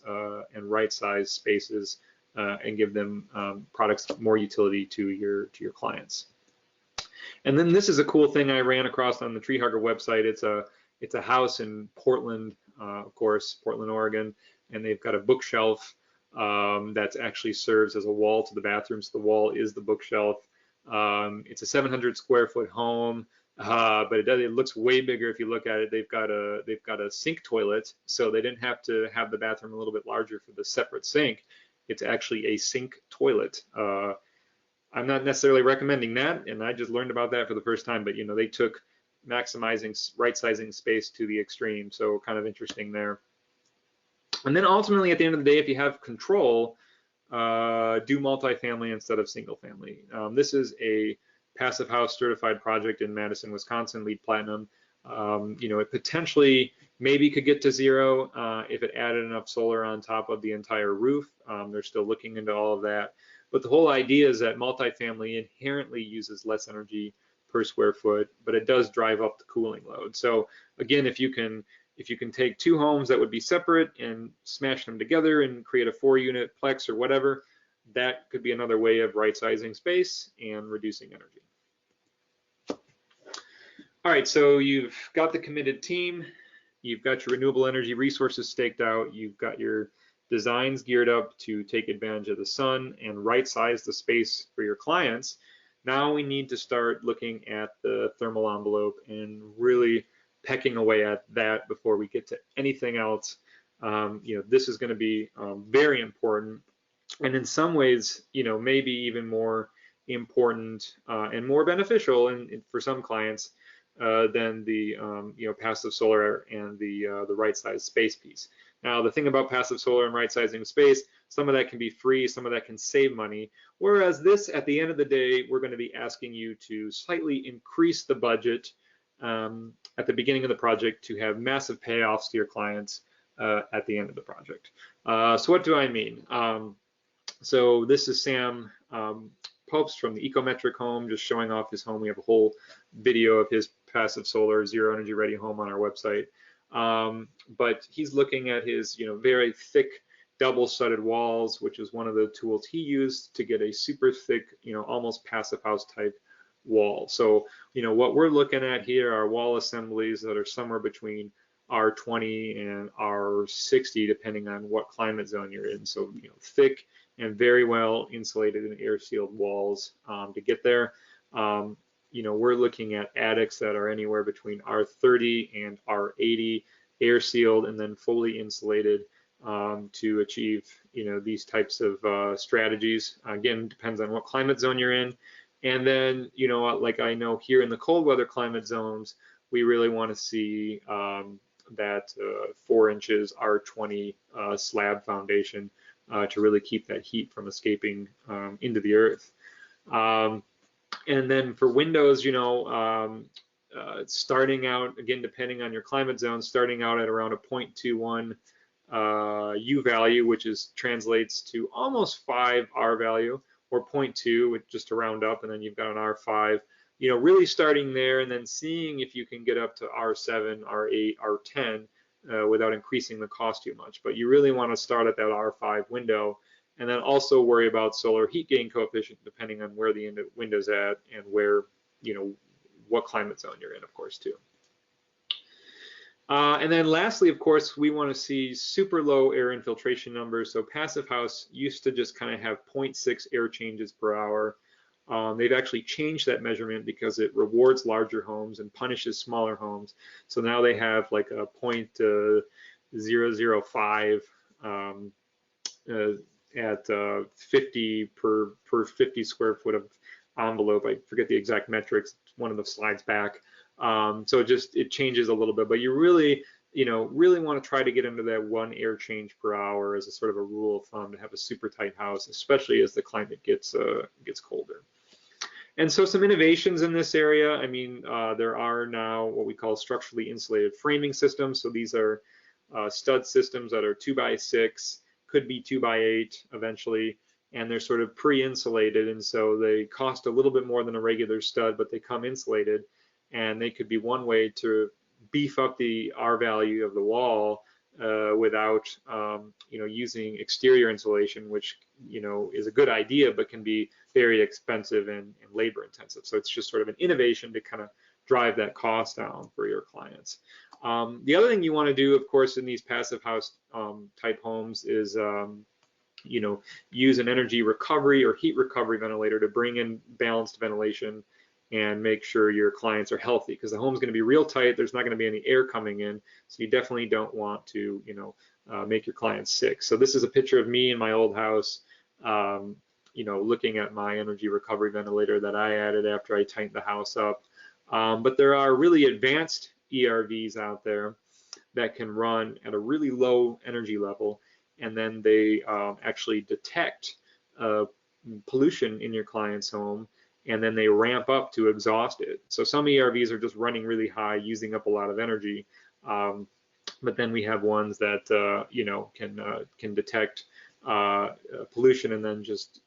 and right-size spaces and give them products more utility to your clients. And then this is a cool thing I ran across on the Tree Hugger website. It's a house in Portland, of course, Portland, Oregon, and they've got a bookshelf that actually serves as a wall to the bathroom. So the wall is the bookshelf. It's a 700 square foot home, but it looks way bigger if you look at it. They've got a sink toilet, so they didn't have to have the bathroom a little bit larger for the separate sink. It's actually a sink toilet. I'm not necessarily recommending that, and I just learned about that for the first time, but they took maximizing, right-sizing space to the extreme, so kind of interesting there. And then ultimately, at the end of the day, if you have control, do multifamily instead of single family. This is a Passive House certified project in Madison, Wisconsin, LEED Platinum. It potentially maybe could get to zero if it added enough solar on top of the entire roof. They're still looking into all of that. But the whole idea is that multifamily inherently uses less energy per square foot, but it does drive up the cooling load. So again, if you can take two homes that would be separate and smash them together and create a 4-unit plex or whatever, that could be another way of right-sizing space and reducing energy. All right, so you've got the committed team, you've got your renewable energy resources staked out, you've got your designs geared up to take advantage of the sun and right-size the space for your clients. Now we need to start looking at the thermal envelope and really pecking away at that before we get to anything else. This is going to be very important, and in some ways, maybe even more important and more beneficial for some clients than the passive solar and the right-sized space piece. Now, the thing about passive solar and right-sizing space, some of that can be free, some of that can save money, whereas this, at the end of the day, we're going to be asking you to slightly increase the budget at the beginning of the project to have massive payoffs to your clients at the end of the project. So what do I mean? So this is Sam Popes from the Ecometric home, just showing off his home. We have a whole video of his passive solar, zero energy ready home on our website. But he's looking at his, very thick double studded walls, which is one of the tools he used to get a super thick, almost passive house type wall. So, what we're looking at here are wall assemblies that are somewhere between R20 and R60, depending on what climate zone you're in. So, thick and very well insulated and air sealed walls to get there. We're looking at attics that are anywhere between R30 and R80, air sealed and then fully insulated to achieve, these types of strategies. Again, depends on what climate zone you're in. And then, like I know here in the cold weather climate zones, we really want to see that 4 inches R20 slab foundation to really keep that heat from escaping into the earth. And then for windows, starting out, again, depending on your climate zone, starting out at around a 0.21 U value, which translates to almost 5 R value, or 0.2, just to round up, and then you've got an R5. Really starting there and then seeing if you can get up to R7, R8, R10 without increasing the cost too much. But you really want to start at that R5 window, and then also worry about solar heat gain coefficient depending on where the window's at and where, what climate zone you're in, of course, too. And then lastly, of course, we want to see super low air infiltration numbers. So Passive House used to just kind of have 0.6 air changes per hour. They've actually changed that measurement because it rewards larger homes and punishes smaller homes. So now they have like a 0.005 at 50 per 50 square foot of envelope. I forget the exact metrics, one of the slides back. So it changes a little bit, but you really, really want to try to get into that 1 air change per hour as a sort of a rule of thumb to have a super tight house, especially as the climate gets colder. And so some innovations in this area. I mean, there are now what we call structurally insulated framing systems. So these are stud systems that are 2x6, could be 2x8 eventually, and they're sort of pre-insulated, and so they cost a little bit more than a regular stud, but they come insulated, and they could be one way to beef up the R value of the wall without using exterior insulation, which is a good idea, but can be very expensive and labor intensive. So it's just sort of an innovation to kind of drive that cost down for your clients. The other thing you want to do, of course, in these passive house type homes is use an energy recovery or heat recovery ventilator to bring in balanced ventilation and make sure your clients are healthy, because the home's going to be real tight. There's not going to be any air coming in, so you definitely don't want to make your clients sick. So this is a picture of me in my old house, looking at my energy recovery ventilator that I added after I tightened the house up. But there are really advanced ERVs out there that can run at a really low energy level, and then they actually detect pollution in your client's home, and then they ramp up to exhaust it. So some ERVs are just running really high, using up a lot of energy, but then we have ones that can detect pollution and then just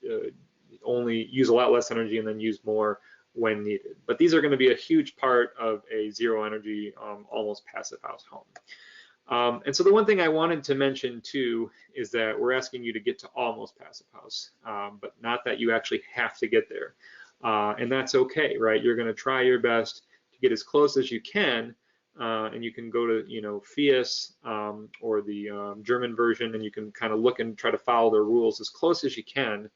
only use a lot less energy and then use more when needed. But these are going to be a huge part of a zero energy, almost passive house home. And so the one thing I wanted to mention too is that we're asking you to get to almost passive house, but not that you actually have to get there. And that's okay, right? You're going to try your best to get as close as you can, and you can go to CEUS or the German version, and you can kind of look and try to follow their rules as close as you can.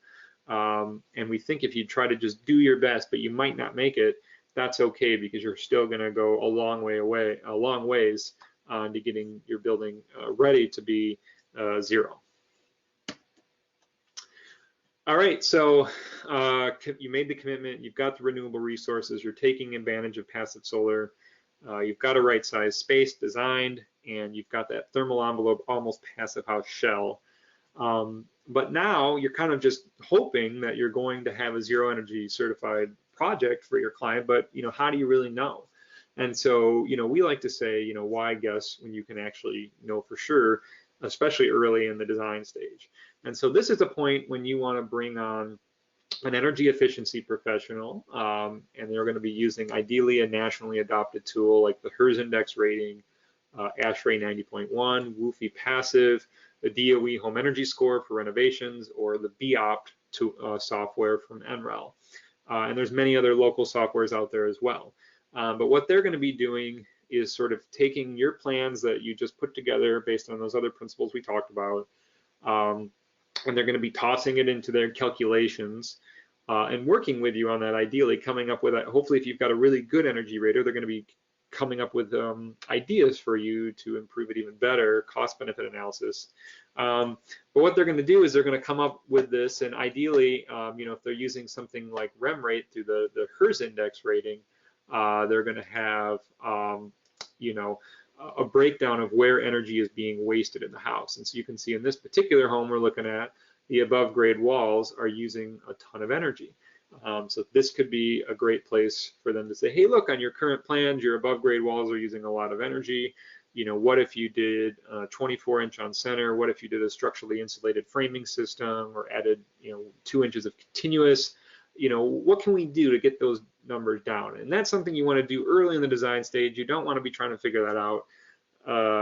And we think if you try to just do your best, but you might not make it, that's okay, because you're still going to go a long ways to getting your building ready to be zero. All right, so you made the commitment, you've got the renewable resources, you're taking advantage of passive solar, you've got a right size space designed, and you've got that thermal envelope, almost passive house shell. But now you're kind of just hoping that you're going to have a zero energy certified project for your client, but how do you really know? And so, we like to say, why guess when you can actually know for sure, especially early in the design stage. And so this is a point when you want to bring on an energy efficiency professional, and they're going to be using ideally a nationally adopted tool like the HERS index rating, ASHRAE 90.1, WUFI passive, the DOE home energy score for renovations, or the BOPT software from NREL. And there's many other local softwares out there as well. But what they're going to be doing is sort of taking your plans that you just put together based on those other principles we talked about, and they're going to be tossing it into their calculations and working with you on that, ideally coming up with, hopefully if you've got a really good energy rater, they're going to be coming up with ideas for you to improve it even better, cost benefit analysis. But what they're going to do is they're going to come up with this, and ideally, if they're using something like REM rate through the HERS index rating, they're going to have a breakdown of where energy is being wasted in the house. And so you can see in this particular home we're looking at, the above grade walls are using a ton of energy. So this could be a great place for them to say, hey, look, on your current plans, your above grade walls are using a lot of energy. What if you did 24-inch on center? What if you did a structurally insulated framing system, or added 2 inches of continuous? What can we do to get those numbers down? And that's something you want to do early in the design stage. You don't want to be trying to figure that out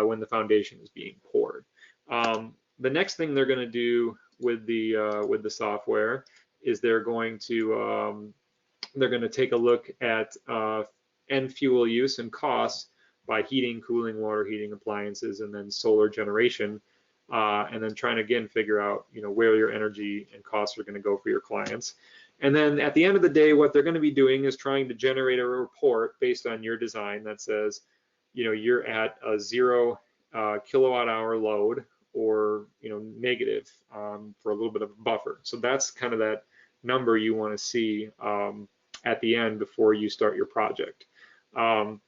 when the foundation is being poured. The next thing they're going to do with the software is they're going to take a look at end fuel use and costs by heating, cooling, water heating appliances, and then solar generation, and then trying to again figure out where your energy and costs are going to go for your clients. And then at the end of the day, what they're going to be doing is trying to generate a report based on your design that says, you're at a 0 kilowatt hour load, or negative for a little bit of a buffer. So that's kind of that number you want to see at the end before you start your project. Now,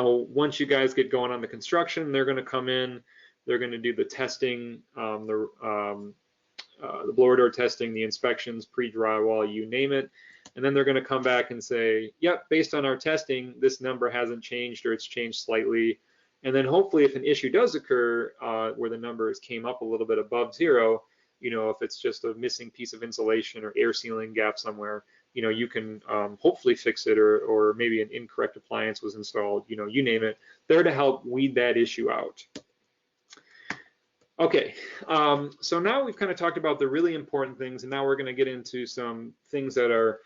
once you guys get going on the construction, they're going to come in, they're going to do the testing, the blower door testing, the inspections, pre-drywall, you name it. And then they're going to come back and say, yep, based on our testing, this number hasn't changed or it's changed slightly. And then hopefully if an issue does occur where the numbers came up a little bit above zero, if it's just a missing piece of insulation or air sealing gap somewhere, you can hopefully fix it, or maybe an incorrect appliance was installed, you name it. They're to help weed that issue out. Okay, so now we've kind of talked about the really important things, and now we're going to get into some things that are,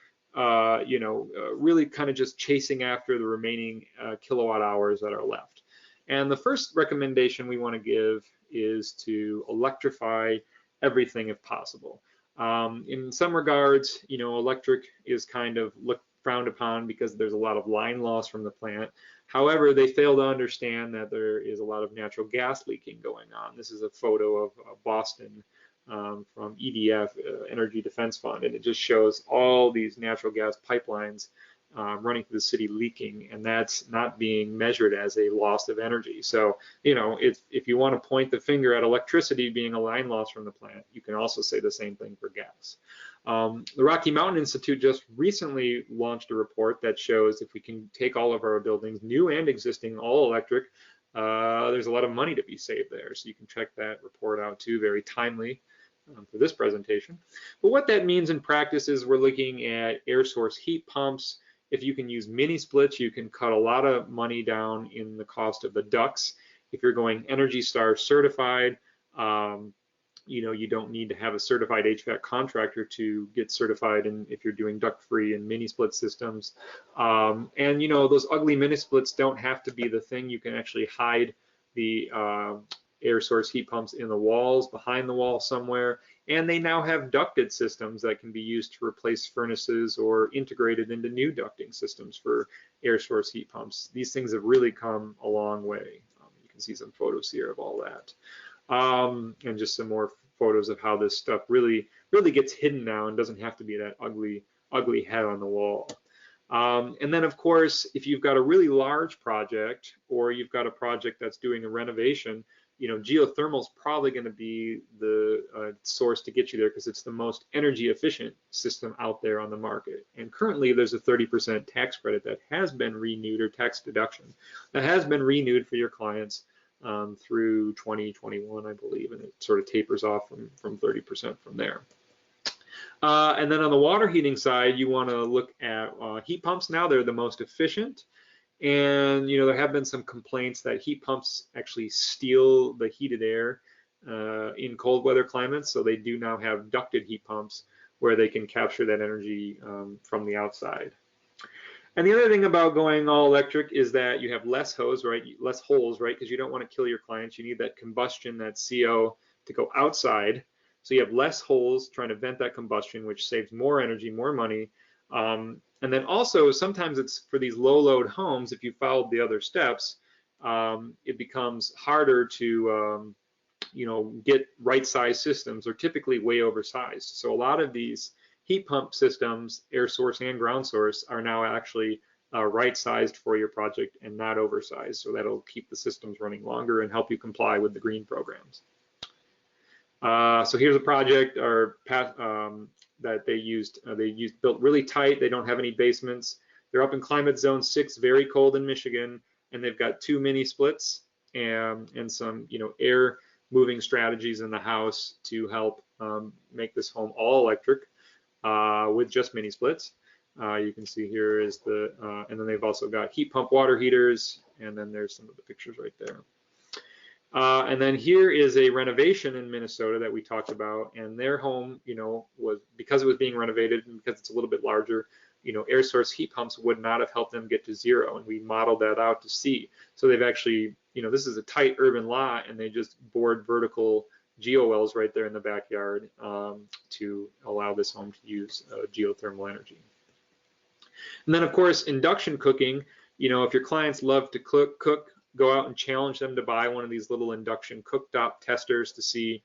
really kind of just chasing after the remaining kilowatt hours that are left. And the first recommendation we want to give is to electrify everything if possible. In some regards, electric is kind of frowned upon because there's a lot of line loss from the plant. However, they fail to understand that there is a lot of natural gas leaking going on. This is a photo of Boston from EDF, Energy Defense Fund, and it just shows all these natural gas pipelines running through the city leaking, and that's not being measured as a loss of energy. So, if you want to point the finger at electricity being a line loss from the plant, you can also say the same thing for gas. The Rocky Mountain Institute just recently launched a report that shows if we can take all of our buildings, new and existing, all electric, there's a lot of money to be saved there. So you can check that report out too, very timely for this presentation. But what that means in practice is we're looking at air source heat pumps. If you can use mini splits, you can cut a lot of money down in the cost of the ducts. If you're going Energy Star certified, you don't need to have a certified HVAC contractor to get certified, and if you're doing duct-free and mini split systems. And those ugly mini splits don't have to be the thing. You can actually hide the air source heat pumps in the walls, behind the wall somewhere. And they now have ducted systems that can be used to replace furnaces or integrated into new ducting systems for air source heat pumps. These things have really come a long way. You can see some photos here of all that. And just some more photos of how this stuff really gets hidden now and doesn't have to be that ugly head on the wall. And then, of course, if you've got a really large project, or you've got a project that's doing a renovation, geothermal is probably going to be the source to get you there, because it's the most energy efficient system out there on the market. And currently there's a 30% tax credit that has been renewed, or tax deduction that has been renewed for your clients through 2021, I believe, and it sort of tapers off from 30% from there. And then on the water heating side, you want to look at heat pumps. Now they're the most efficient. And there have been some complaints that heat pumps actually steal the heated air in cold weather climates. So they do now have ducted heat pumps where they can capture that energy from the outside. And the other thing about going all electric is that you have less hose, right? Less holes, right? Because you don't want to kill your clients. You need that combustion, that CO, to go outside. So you have less holes trying to vent that combustion, which saves more energy, more money. And then also, sometimes it's for these low load homes, if you followed the other steps, it becomes harder to get right size systems. They're typically way oversized. So a lot of these heat pump systems, air source and ground source, are now actually right sized for your project and not oversized. So that'll keep the systems running longer and help you comply with the green programs. So here's a project that they used. Built really tight. They don't have any basements. They're up in climate zone 6, very cold in Michigan, and they've got 2 mini splits and some air moving strategies in the house to help make this home all electric with just mini splits. You can see here is and then they've also got heat pump water heaters, and then there's some of the pictures right there. And then here is a renovation in Minnesota that we talked about, and their home, was, because it was being renovated and because it's a little bit larger, air source heat pumps would not have helped them get to zero, and we modeled that out to see. So they've actually, this is a tight urban lot, and they just bored vertical geowells right there in the backyard to allow this home to use geothermal energy. And then, of course, induction cooking. If your clients love to cook, go out and challenge them to buy one of these little induction cooktop testers to see,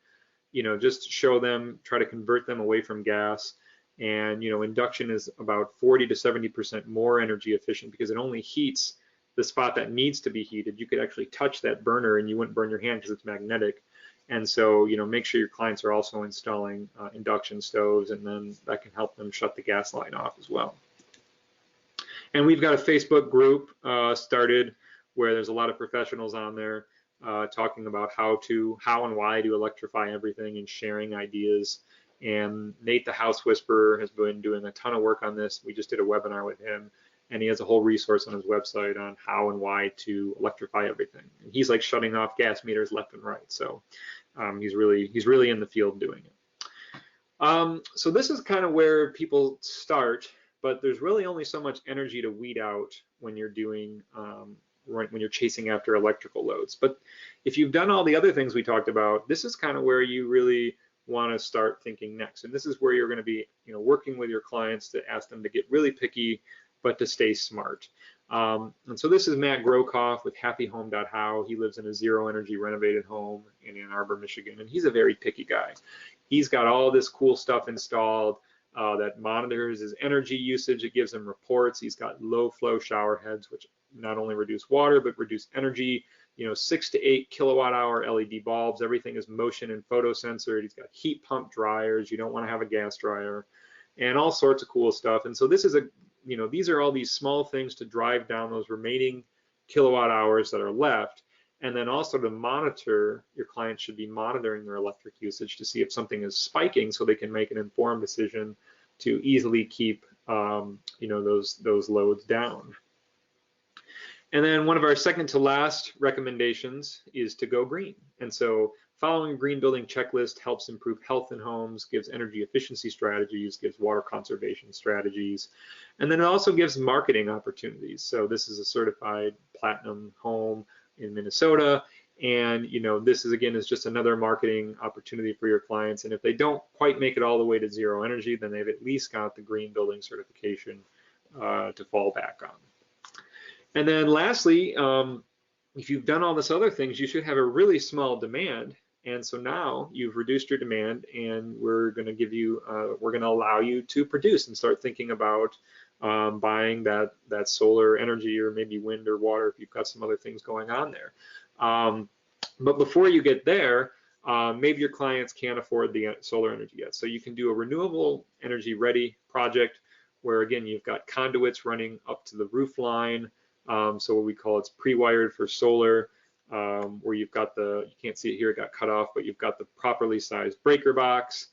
just show them, try to convert them away from gas. And, induction is about 40 to 70% more energy efficient because it only heats the spot that needs to be heated. You could actually touch that burner and you wouldn't burn your hand because it's magnetic. And so, make sure your clients are also installing induction stoves, and then that can help them shut the gas line off as well. And we've got a Facebook group started where there's a lot of professionals on there talking about how and why to electrify everything and sharing ideas. And Nate, the House Whisperer, has been doing a ton of work on this. We just did a webinar with him, and he has a whole resource on his website on how and why to electrify everything. And he's like shutting off gas meters left and right. So he's really in the field doing it. So this is kind of where people start, but there's really only so much energy to weed out when you're doing when you're chasing after electrical loads. But if you've done all the other things we talked about, this is kind of where you really want to start thinking next. And this is where you're going to be, working with your clients to ask them to get really picky, but to stay smart. And so this is Matt Grokoff with happyhome.how. He lives in a zero energy renovated home in Ann Arbor, Michigan, and he's a very picky guy. He's got all this cool stuff installed that monitors his energy usage. It gives him reports. He's got low flow shower heads, which not only reduce water, but reduce energy. 6 to 8 kilowatt hour LED bulbs. Everything is motion and photo censored. He's got heat pump dryers. You don't want to have a gas dryer, and all sorts of cool stuff. And so this is these are all these small things to drive down those remaining kilowatt hours that are left. And then also to monitor, your clients should be monitoring their electric usage to see if something is spiking so they can make an informed decision to easily keep those loads down. And then one of our second to last recommendations is to go green. And so following a green building checklist helps improve health in homes, gives energy efficiency strategies, gives water conservation strategies, and then it also gives marketing opportunities. So this is a certified platinum home in Minnesota, and this is just another marketing opportunity for your clients. And if they don't quite make it all the way to zero energy, then they've at least got the green building certification to fall back on. And then lastly, if you've done all this other things, you should have a really small demand. And so now you've reduced your demand, and we're going to give you, we're going to allow you to produce and start thinking about buying that solar energy, or maybe wind or water if you've got some other things going on there. But before you get there, maybe your clients can't afford the solar energy yet. So you can do a renewable energy ready project where, again, you've got conduits running up to the roof line. So what we call it's pre-wired for solar, where you've got you can't see it here, it got cut off, but you've got the properly sized breaker box.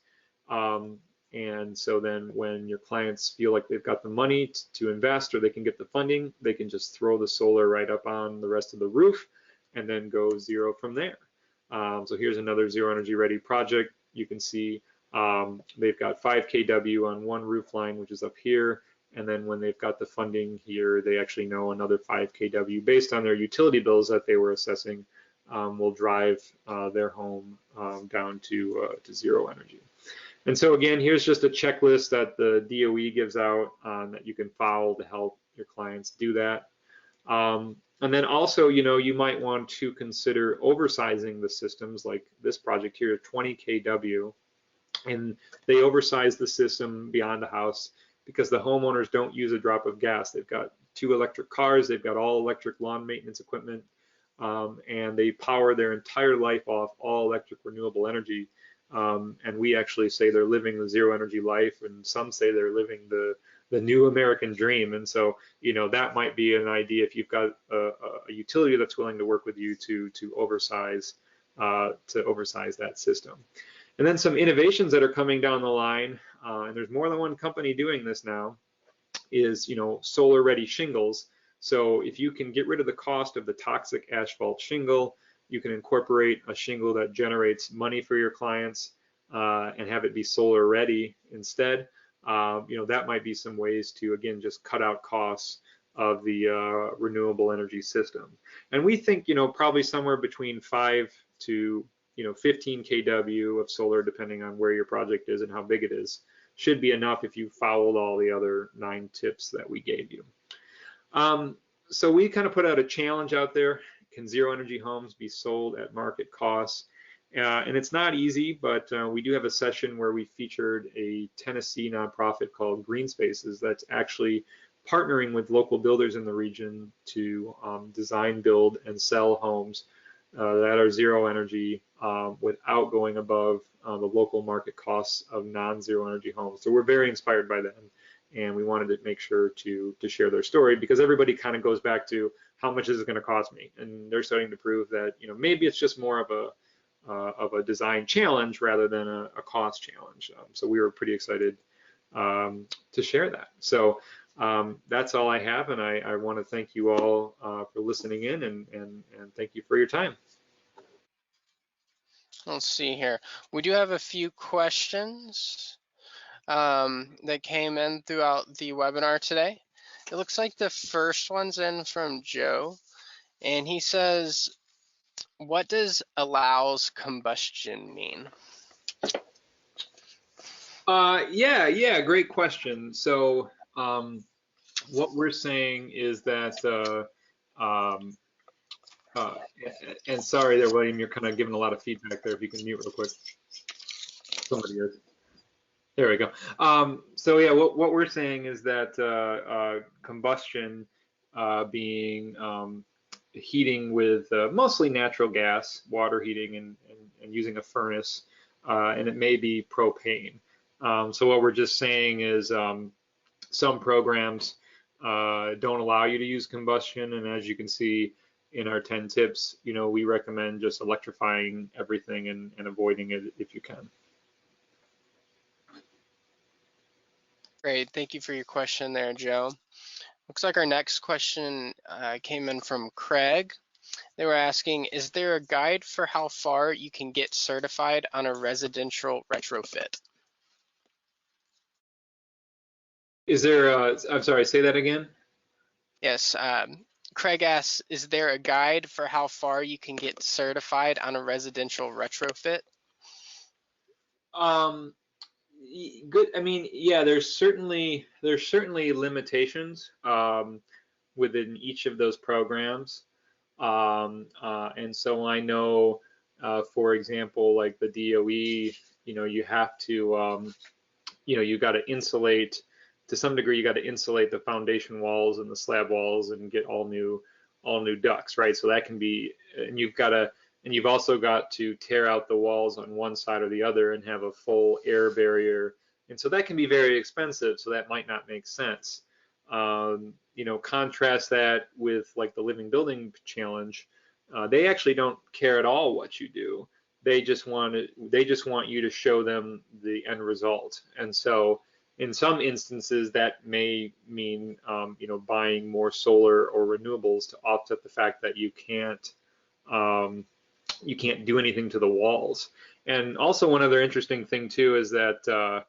And so then when your clients feel like they've got the money to invest, or they can get the funding, they can just throw the solar right up on the rest of the roof and then go zero from there. So here's another zero energy ready project. You can see they've got 5 kW on one roof line, which is up here. And then when they've got the funding here, they actually know another 5 kW based on their utility bills that they were assessing will drive their home down to zero energy. And so again, here's just a checklist that the DOE gives out that you can follow to help your clients do that. And then also, you might want to consider oversizing the systems, like this project here, 20 kW, and they oversize the system beyond the house because the homeowners don't use a drop of gas. They've got 2 electric cars, they've got all electric lawn maintenance equipment, and they power their entire life off all electric renewable energy. And we actually say they're living the zero energy life, and some say they're living the new American dream. And so, that might be an idea if you've got a utility that's willing to work with you to oversize that system. And then some innovations that are coming down the line, and there's more than one company doing this now, is solar ready shingles. So if you can get rid of the cost of the toxic asphalt shingle, you can incorporate a shingle that generates money for your clients and have it be solar ready instead. That might be some ways to, again, just cut out costs of the renewable energy system. And we think, probably somewhere between 5 to 15 kW of solar, depending on where your project is and how big it is, should be enough if you followed all the other 9 tips that we gave you. So we kind of put out a challenge out there. can zero energy homes be sold at market costs? And it's not easy, but we do have a session where we featured a Tennessee nonprofit called Green Spaces that's actually partnering with local builders in the region to design, build, and sell homes that are zero energy without going above the local market costs of non-zero energy homes. So we're very inspired by them, and we wanted to make sure to share their story, because everybody kind of goes back to how much is it going to cost me, and they're starting to prove that maybe it's just more of a design challenge rather than a cost challenge. So we were pretty excited to share that. So that's all I have, and I want to thank you all for listening in, and thank you for your time. Let's see here. We do have a few questions that came in throughout the webinar today. It looks like the first one's in from Joe, and he says, what does allows combustion mean? Yeah, great question. So what we're saying is that, and sorry there, William, you're kind of giving a lot of feedback there. If you can mute real quick. Somebody is. There we go. So yeah, what we're saying is that combustion being heating with mostly natural gas, water heating, and using a furnace, and it may be propane. So what we're just saying is some programs don't allow you to use combustion, and as you can see in our 10 tips, we recommend just electrifying everything and avoiding it if you can. Great, thank you for your question there, Joe. Looks like our next question came in from Craig. They were asking, is there a guide for how far you can get certified on a residential retrofit? Is there, I'm sorry, say that again? Yes, Craig asks, is there a guide for how far you can get certified on a residential retrofit? Good. I mean, yeah, there's certainly limitations within each of those programs. And so I know, for example, like the DOE, you have to, you got to insulate to some degree. You got to insulate the foundation walls and the slab walls and get all new ducts, right? So that can be, and you've also got to tear out the walls on one side or the other and have a full air barrier, and so that can be very expensive. So that might not make sense. Contrast that with like the Living Building Challenge. They actually don't care at all what you do. They just want you to show them the end result. And so in some instances that may mean buying more solar or renewables to offset the fact that you can't do anything to the walls. And also one other interesting thing too is that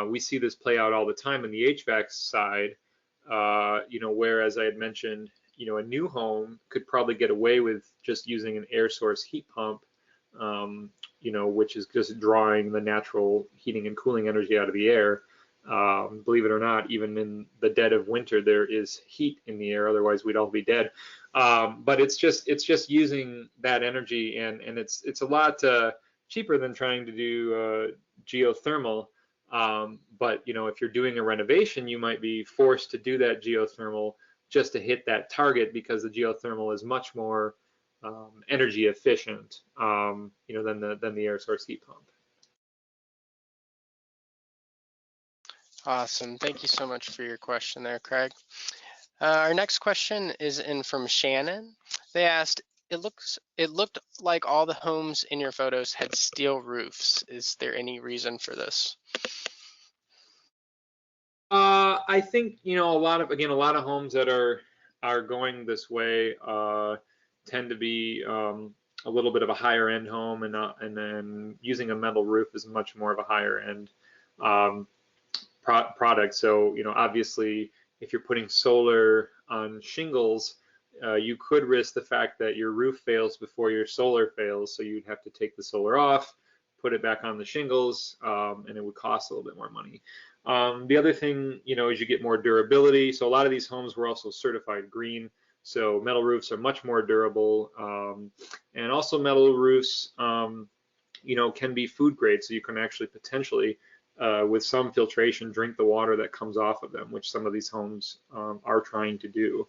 we see this play out all the time in the HVAC side. Whereas I had mentioned, a new home could probably get away with just using an air source heat pump, which is just drawing the natural heating and cooling energy out of the air. Believe it or not, even in the dead of winter, there is heat in the air. Otherwise, we'd all be dead. But it's just using that energy, and it's a lot cheaper than trying to do geothermal. But if you're doing a renovation, you might be forced to do that geothermal just to hit that target, because the geothermal is much more energy efficient, than the air source heat pump. Awesome. Thank you so much for your question there, Craig. Our next question is in from Shannon. They asked, it looked like all the homes in your photos had steel roofs. Is there any reason for this? I think a lot of homes that are going this way tend to be a little bit of a higher end home, and then using a metal roof is much more of a higher end product. So obviously, if you're putting solar on shingles, you could risk the fact that your roof fails before your solar fails. So you'd have to take the solar off, put it back on the shingles, and it would cost a little bit more money. The other thing, is you get more durability. So a lot of these homes were also certified green. So metal roofs are much more durable, and also metal roofs, can be food grade, so you can actually potentially, with some filtration, drink the water that comes off of them, which some of these homes are trying to do.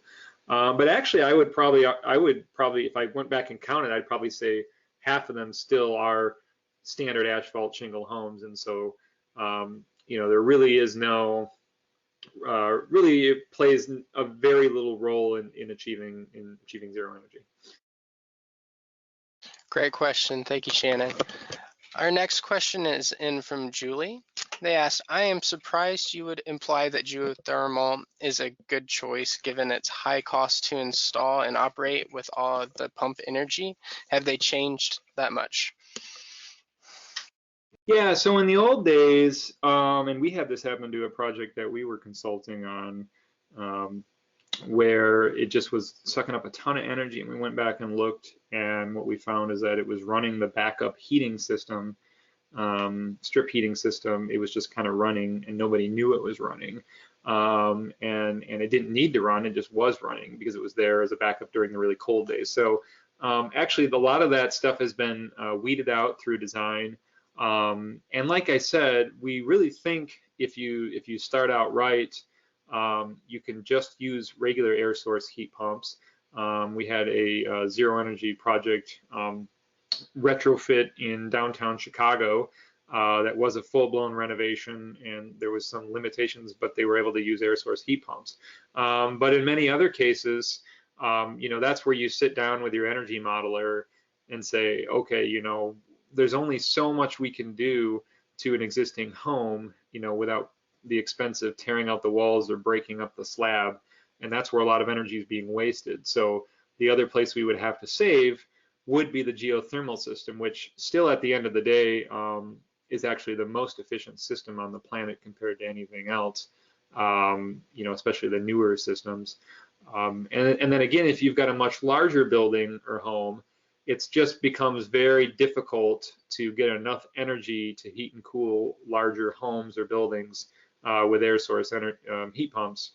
But actually, I would probably, if I went back and counted, I'd probably say half of them still are standard asphalt shingle homes, and so there really is no, really it plays a very little role in achieving zero energy. Great question. Thank you, Shannon. Our next question is in from Julie. They asked, I am surprised you would imply that geothermal is a good choice given its high cost to install and operate with all the pump energy. Have they changed that much? Yeah, so in the old days, and we had this happen to a project that we were consulting on, where it just was sucking up a ton of energy, and we went back and looked, and what we found is that it was running the backup heating system, strip heating system. It was just kind of running, and nobody knew it was running, and it didn't need to run. It just was running because it was there as a backup during the really cold days. So actually, a lot of that stuff has been weeded out through design. And like I said, we really think if you start out right, you can just use regular air source heat pumps. We had a zero energy project retrofit in downtown Chicago that was a full-blown renovation, and there was some limitations, but they were able to use air source heat pumps. But in many other cases, that's where you sit down with your energy modeler and say, okay, there's only so much we can do to an existing home, without the expense of tearing out the walls or breaking up the slab. And that's where a lot of energy is being wasted. So the other place we would have to save would be the geothermal system, which still at the end of the day is actually the most efficient system on the planet compared to anything else, especially the newer systems. And then again, if you've got a much larger building or home, it just becomes very difficult to get enough energy to heat and cool larger homes or buildings with air source heat pumps.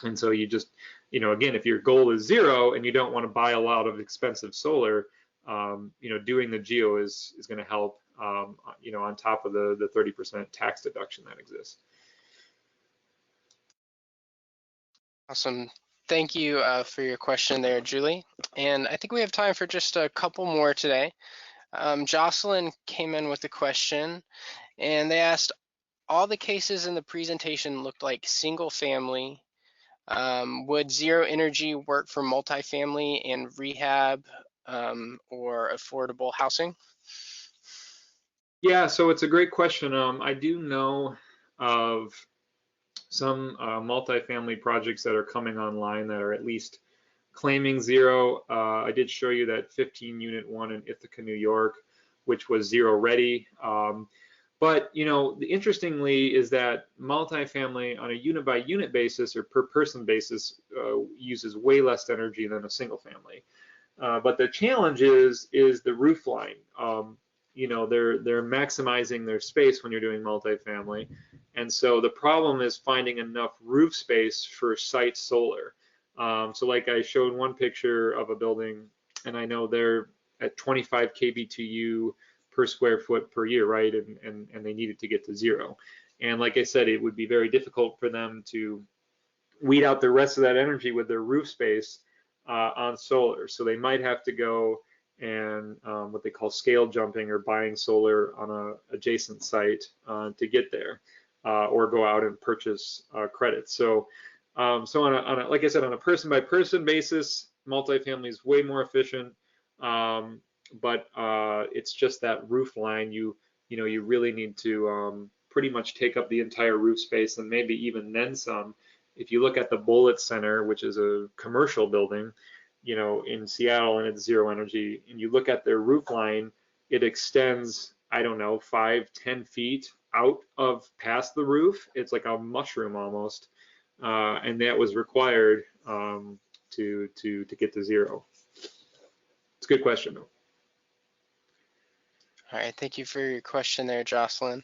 And so you just, again, if your goal is zero and you don't want to buy a lot of expensive solar, doing the geo is going to help, on top of the 30% tax deduction that exists. Awesome. Thank you for your question there, Julie. And I think we have time for just a couple more today. Jocelyn came in with a question, and they asked, all the cases in the presentation looked like single family. Would zero energy work for multifamily and rehab or affordable housing? Yeah, so it's a great question. I do know of some multifamily projects that are coming online that are at least claiming zero. I did show you that 15-unit one in Ithaca, New York, which was zero ready. But interestingly is that multifamily on a unit by unit basis or per person basis uses way less energy than a single family. But the challenge is the roof line. They're maximizing their space when you're doing multifamily. And so the problem is finding enough roof space for site solar. So like I showed one picture of a building, and I know they're at 25 kBTU per square foot per year, right? And they needed to get to zero. And like I said, it would be very difficult for them to weed out the rest of that energy with their roof space on solar. So they might have to go and what they call scale jumping or buying solar on a adjacent site to get there, or go out and purchase credits. So on a like I said, on a person by person basis, multifamily is way more efficient. But it's just that roof line. You really need to pretty much take up the entire roof space and maybe even then some. If you look at the Bullitt Center, which is a commercial building, in Seattle, and it's zero energy, and you look at their roof line, it extends, I don't know, 5-10 feet out of past the roof. It's like a mushroom almost, and that was required to get to zero. It's a good question though. All right, thank you for your question there, Jocelyn.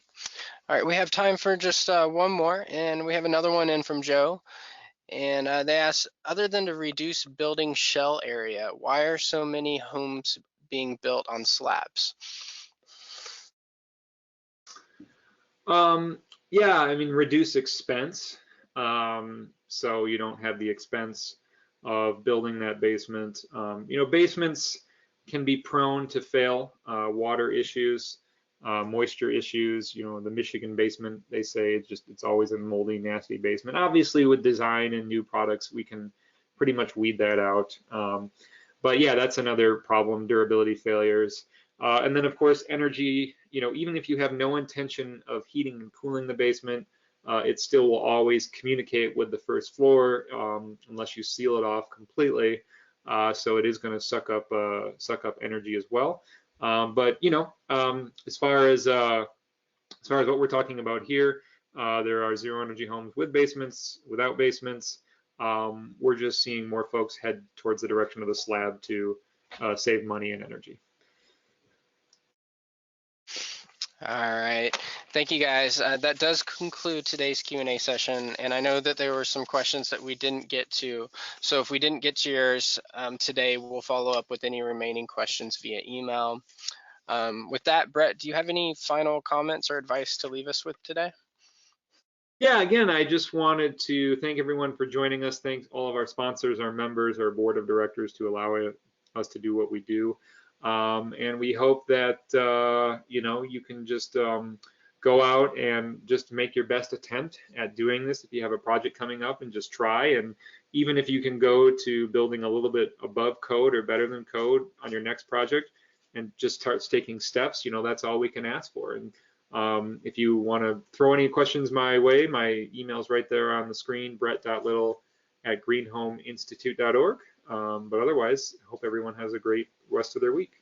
All right, we have time for just one more, and we have another one in from Joe. And they asked, other than to reduce building shell area, why are so many homes being built on slabs? Yeah, I mean, reduce expense. So you don't have the expense of building that basement. Basements can be prone to fail, water issues, moisture issues. The Michigan basement, they say it's always a moldy, nasty basement. Obviously, with design and new products, we can pretty much weed that out. But yeah, that's another problem, durability failures. And then, of course, energy. Even if you have no intention of heating and cooling the basement, it still will always communicate with the first floor unless you seal it off completely. So it is going to suck up energy as well. But as far as what we're talking about here, there are zero energy homes with basements, without basements. We're just seeing more folks head towards the direction of the slab to save money and energy. All right. Thank you, guys. That does conclude today's Q&A session. And I know that there were some questions that we didn't get to. So if we didn't get to yours today, we'll follow up with any remaining questions via email. With that, Brett, do you have any final comments or advice to leave us with today? Yeah, again, I just wanted to thank everyone for joining us. Thanks all of our sponsors, our members, our board of directors to allow us to do what we do. And we hope that you can just go out and just make your best attempt at doing this if you have a project coming up, and just try. And even if you can go to building a little bit above code or better than code on your next project and just start taking steps, that's all we can ask for. And if you want to throw any questions my way, my email's right there on the screen, brett.little@greenhomeinstitute.org. But otherwise, I hope everyone has a great rest of their week.